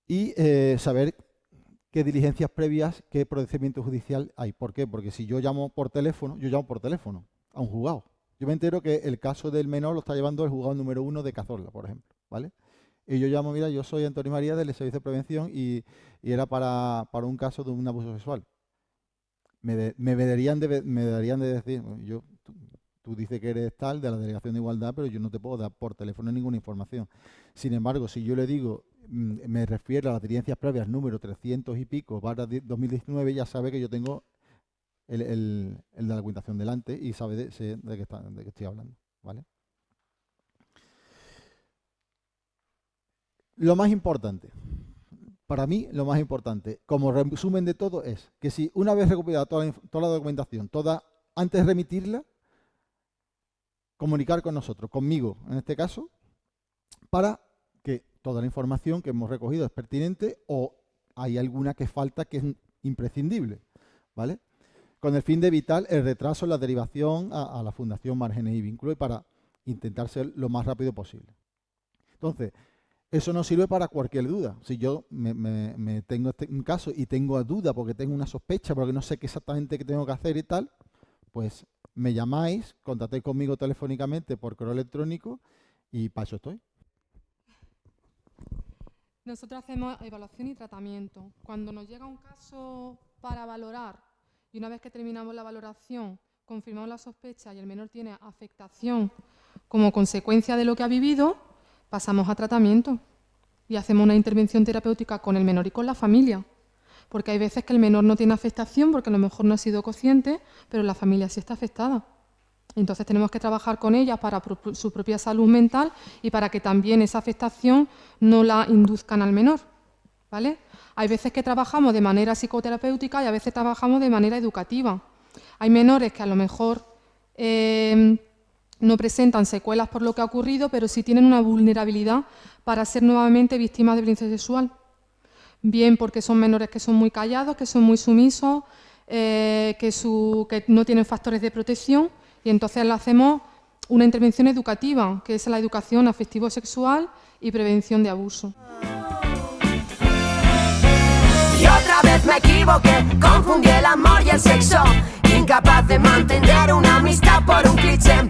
Y saber qué diligencias previas, qué procedimiento judicial hay. ¿Por qué? Porque si yo llamo por teléfono a un juzgado. Yo me entero que el caso del menor lo está llevando el juzgado número 1 de Cazorla, por ejemplo, ¿vale? Y yo llamo, mira, yo soy Antonio María del Servicio de Prevención y era para un caso de un abuso sexual. Me darían de decir, tú dices que eres tal de la Delegación de Igualdad, pero yo no te puedo dar por teléfono ninguna información. Sin embargo, si yo le digo, me refiero a las diligencias previas número 300 y pico, /2019, ya sabe que yo tengo el de la documentación delante y sabe de qué estoy hablando, ¿vale? Lo más importante, para mí lo más importante, como resumen de todo, es que si una vez recuperada toda la documentación, antes de remitirla, comunicar con nosotros, conmigo en este caso, para que toda la información que hemos recogido es pertinente o hay alguna que falta que es imprescindible, ¿vale? Con el fin de evitar el retraso en la derivación a la Fundación Márgenes y Vínculos y para intentar ser lo más rápido posible. Entonces, eso nos sirve para cualquier duda. Si yo me tengo un caso y tengo duda porque tengo una sospecha, porque no sé qué exactamente qué tengo que hacer y tal, pues me llamáis, contactéis conmigo telefónicamente por correo electrónico y para eso estoy. Nosotros hacemos evaluación y tratamiento. Cuando nos llega un caso para valorar y una vez que terminamos la valoración, confirmamos la sospecha y el menor tiene afectación como consecuencia de lo que ha vivido, pasamos a tratamiento y hacemos una intervención terapéutica con el menor y con la familia. Porque hay veces que el menor no tiene afectación porque a lo mejor no ha sido consciente, pero la familia sí está afectada. Entonces tenemos que trabajar con ellas para su propia salud mental y para que también esa afectación no la induzcan al menor, ¿vale? Hay veces que trabajamos de manera psicoterapéutica y a veces trabajamos de manera educativa. Hay menores que a lo mejor no presentan secuelas por lo que ha ocurrido, pero sí tienen una vulnerabilidad para ser nuevamente víctimas de violencia sexual. Bien porque son menores que son muy callados, que son muy sumisos, que no tienen factores de protección, y entonces le hacemos una intervención educativa, que es la educación afectivo-sexual y prevención de abuso. Y otra vez me equivoqué, confundí el amor y el sexo, incapaz de mantener una amistad por un cliché.